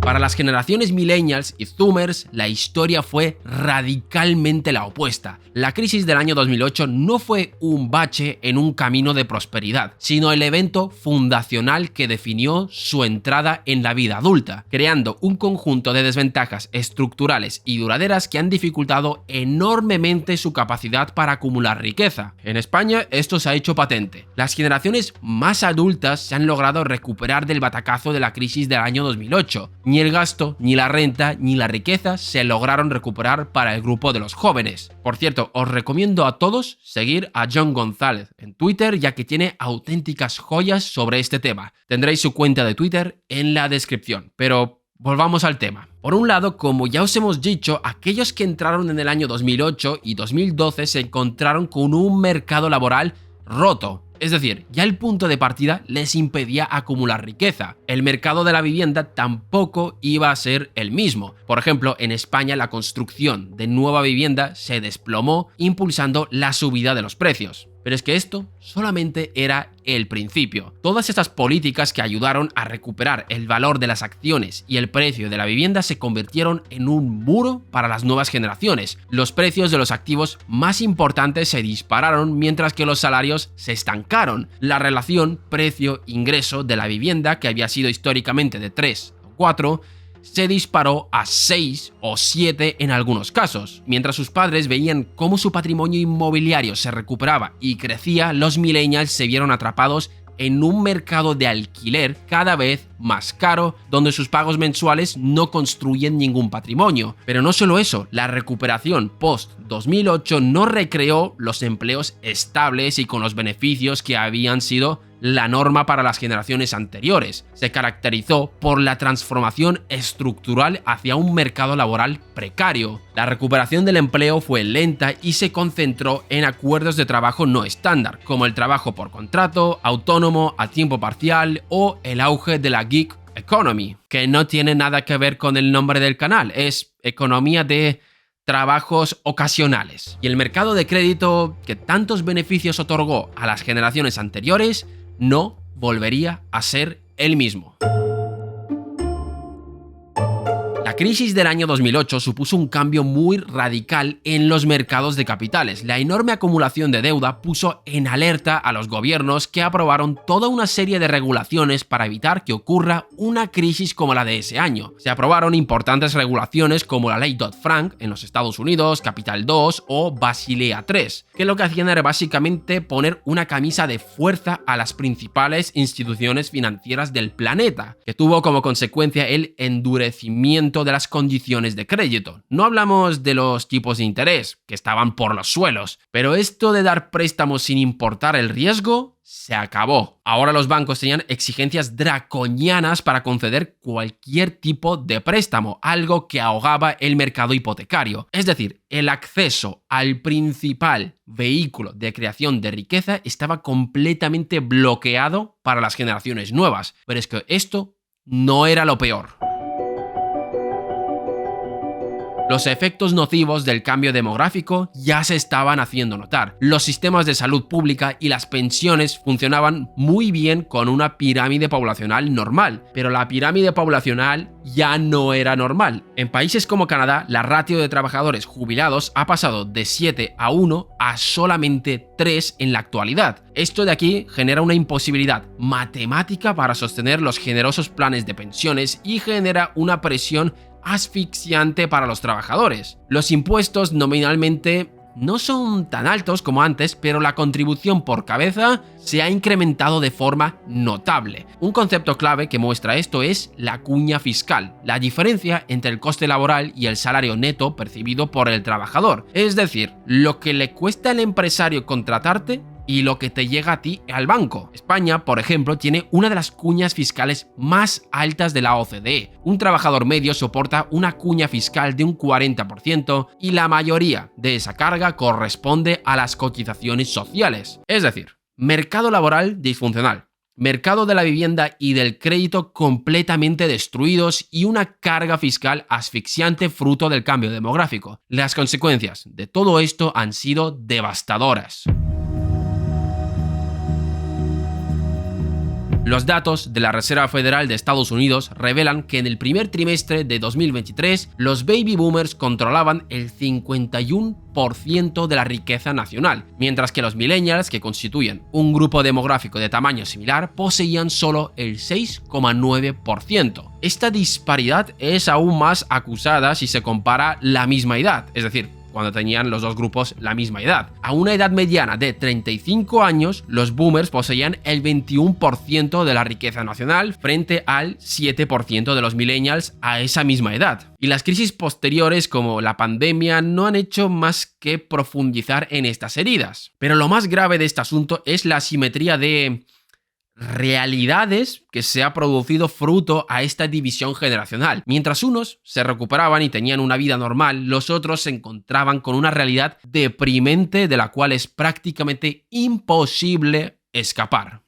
Para las generaciones millennials y zoomers, la historia fue radicalmente la opuesta. La crisis del año 2008 no fue un bache en un camino de prosperidad, sino el evento fundacional que definió su entrada en la vida adulta, creando un conjunto de desventajas estructurales y duraderas que han dificultado enormemente su capacidad para acumular riqueza. En España esto se ha hecho patente. Las generaciones más adultas se han logrado recuperar del batacazo de la crisis del año 2008. Ni el gasto, ni la renta, ni la riqueza se lograron recuperar para el grupo de los jóvenes. Por cierto, os recomiendo a todos seguir a John González en Twitter, ya que tiene auténticas joyas sobre este tema. Tendréis su cuenta de Twitter en la descripción, pero volvamos al tema. Por un lado, como ya os hemos dicho, aquellos que entraron en el año 2008 y 2012 se encontraron con un mercado laboral roto. Es decir, ya el punto de partida les impedía acumular riqueza. El mercado de la vivienda tampoco iba a ser el mismo. Por ejemplo, en España la construcción de nueva vivienda se desplomó, impulsando la subida de los precios. Pero es que esto solamente era el principio. Todas estas políticas que ayudaron a recuperar el valor de las acciones y el precio de la vivienda se convirtieron en un muro para las nuevas generaciones. Los precios de los activos más importantes se dispararon, mientras que los salarios se estancaron. La relación precio-ingreso de la vivienda, que había sido históricamente de 3 o 4, se disparó a 6 o 7 en algunos casos. Mientras sus padres veían cómo su patrimonio inmobiliario se recuperaba y crecía, los millennials se vieron atrapados en un mercado de alquiler cada vez más caro, donde sus pagos mensuales no construyen ningún patrimonio. Pero no solo eso, la recuperación post-2008 no recreó los empleos estables y con los beneficios que habían sido la norma para las generaciones anteriores. Se caracterizó por la transformación estructural hacia un mercado laboral precario. La recuperación del empleo fue lenta y se concentró en acuerdos de trabajo no estándar, como el trabajo por contrato, autónomo, a tiempo parcial o el auge de la gig economy, que no tiene nada que ver con el nombre del canal, es economía de trabajos ocasionales. Y el mercado de crédito, que tantos beneficios otorgó a las generaciones anteriores, no volvería a ser el mismo. La crisis del año 2008 supuso un cambio muy radical en los mercados de capitales. La enorme acumulación de deuda puso en alerta a los gobiernos, que aprobaron toda una serie de regulaciones para evitar que ocurra una crisis como la de ese año. Se aprobaron importantes regulaciones como la ley Dodd-Frank en los Estados Unidos, Capital II o Basilea III, que lo que hacían era básicamente poner una camisa de fuerza a las principales instituciones financieras del planeta, que tuvo como consecuencia el endurecimiento de las condiciones de crédito. No hablamos de los tipos de interés, que estaban por los suelos, pero esto de dar préstamos sin importar el riesgo se acabó. Ahora los bancos tenían exigencias draconianas para conceder cualquier tipo de préstamo, algo que ahogaba el mercado hipotecario. Es decir, el acceso al principal vehículo de creación de riqueza estaba completamente bloqueado para las generaciones nuevas. Pero es que esto no era lo peor. Los efectos nocivos del cambio demográfico ya se estaban haciendo notar. Los sistemas de salud pública y las pensiones funcionaban muy bien con una pirámide poblacional normal, pero la pirámide poblacional ya no era normal. En países como Canadá, la ratio de trabajadores jubilados ha pasado de 7 a 1 a solamente 3 en la actualidad. Esto de aquí genera una imposibilidad matemática para sostener los generosos planes de pensiones y genera una presión asfixiante para los trabajadores. Los impuestos nominalmente no son tan altos como antes, pero la contribución por cabeza se ha incrementado de forma notable. Un concepto clave que muestra esto es la cuña fiscal, la diferencia entre el coste laboral y el salario neto percibido por el trabajador. Es decir, lo que le cuesta al empresario contratarte y lo que te llega a ti al banco. España, por ejemplo, tiene una de las cuñas fiscales más altas de la OCDE. Un trabajador medio soporta una cuña fiscal de un 40% y la mayoría de esa carga corresponde a las cotizaciones sociales. Es decir, mercado laboral disfuncional, mercado de la vivienda y del crédito completamente destruidos y una carga fiscal asfixiante fruto del cambio demográfico. Las consecuencias de todo esto han sido devastadoras. Los datos de la Reserva Federal de Estados Unidos revelan que en el primer trimestre de 2023 los baby boomers controlaban el 51% de la riqueza nacional, mientras que los millennials, que constituyen un grupo demográfico de tamaño similar, poseían solo el 6,9%. Esta disparidad es aún más acusada si se compara la misma edad, es decir, cuando tenían los dos grupos la misma edad. A una edad mediana de 35 años, los boomers poseían el 21% de la riqueza nacional frente al 7% de los millennials a esa misma edad. Y las crisis posteriores como la pandemia no han hecho más que profundizar en estas heridas. Pero lo más grave de este asunto es la asimetría de realidades que se ha producido fruto a esta división generacional. Mientras unos se recuperaban y tenían una vida normal, los otros se encontraban con una realidad deprimente de la cual es prácticamente imposible escapar.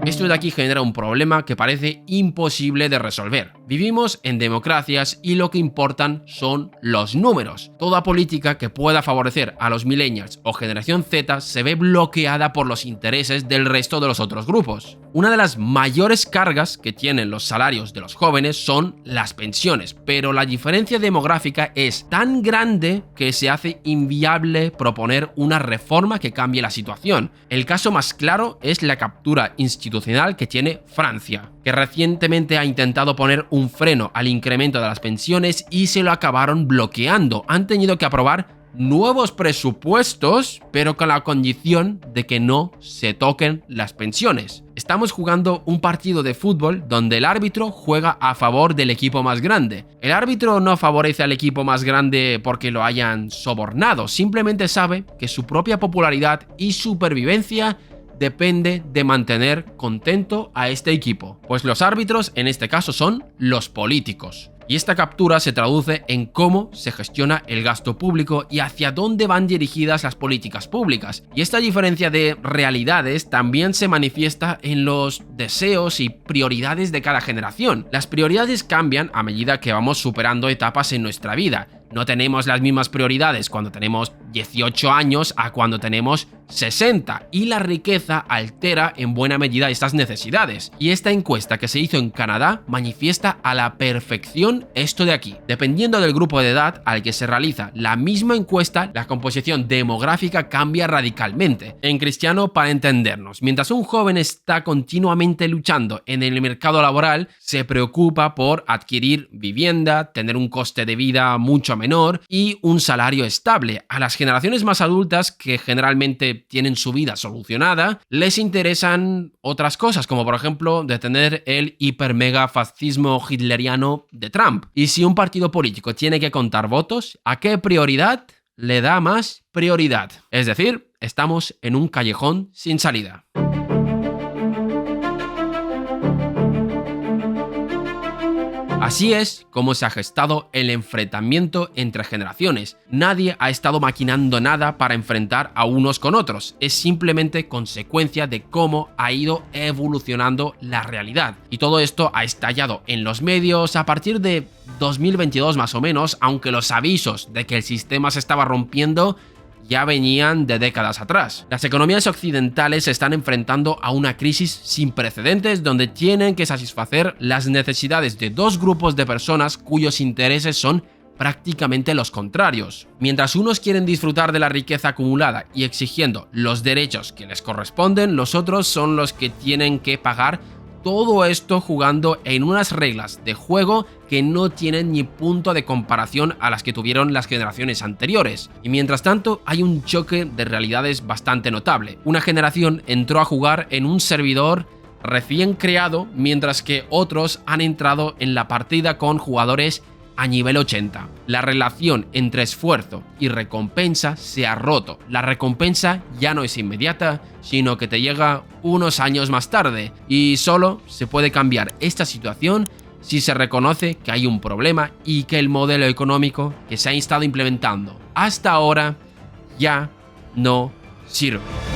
Esto de aquí genera un problema que parece imposible de resolver. Vivimos en democracias y lo que importan son los números. Toda política que pueda favorecer a los millennials o generación Z se ve bloqueada por los intereses del resto de los otros grupos. Una de las mayores cargas que tienen los salarios de los jóvenes son las pensiones, pero la diferencia demográfica es tan grande que se hace inviable proponer una reforma que cambie la situación. El caso más claro es la captura institucional que tiene Francia, que recientemente ha intentado poner un freno al incremento de las pensiones y se lo acabaron bloqueando. Han tenido que aprobar nuevos presupuestos, pero con la condición de que no se toquen las pensiones. Estamos jugando un partido de fútbol donde el árbitro juega a favor del equipo más grande. El árbitro no favorece al equipo más grande porque lo hayan sobornado, simplemente sabe que su propia popularidad y supervivencia depende de mantener contento a este equipo. Pues los árbitros en este caso son los políticos. Y esta captura se traduce en cómo se gestiona el gasto público y hacia dónde van dirigidas las políticas públicas. Y esta diferencia de realidades también se manifiesta en los deseos y prioridades de cada generación. Las prioridades cambian a medida que vamos superando etapas en nuestra vida. No tenemos las mismas prioridades cuando tenemos 18 años a cuando tenemos 60, y la riqueza altera en buena medida estas necesidades. Y esta encuesta que se hizo en Canadá manifiesta a la perfección esto de aquí. Dependiendo del grupo de edad al que se realiza la misma encuesta, la composición demográfica cambia radicalmente. En cristiano, para entendernos, mientras un joven está continuamente luchando en el mercado laboral, se preocupa por adquirir vivienda, tener un coste de vida mucho menor y un salario estable. A las generaciones más adultas, que generalmente tienen su vida solucionada, les interesan otras cosas, como por ejemplo detener el hiper mega fascismo hitleriano de Trump. Y si un partido político tiene que contar votos, ¿a qué prioridad le da más prioridad? Es decir, estamos en un callejón sin salida. Así es como se ha gestado el enfrentamiento entre generaciones. Nadie ha estado maquinando nada para enfrentar a unos con otros. Es simplemente consecuencia de cómo ha ido evolucionando la realidad. Y todo esto ha estallado en los medios a partir de 2022 más o menos, aunque los avisos de que el sistema se estaba rompiendo ya venían de décadas atrás. Las economías occidentales se están enfrentando a una crisis sin precedentes donde tienen que satisfacer las necesidades de dos grupos de personas cuyos intereses son prácticamente los contrarios. Mientras unos quieren disfrutar de la riqueza acumulada y exigiendo los derechos que les corresponden, los otros son los que tienen que pagar todo esto jugando en unas reglas de juego que no tienen ni punto de comparación a las que tuvieron las generaciones anteriores. Y mientras tanto hay un choque de realidades bastante notable. Una generación entró a jugar en un servidor recién creado, mientras que otros han entrado en la partida con jugadores a nivel 80. La relación entre esfuerzo y recompensa se ha roto. La recompensa ya no es inmediata, sino que te llega unos años más tarde, y solo se puede cambiar esta situación si se reconoce que hay un problema y que el modelo económico que se ha estado implementando hasta ahora ya no sirve.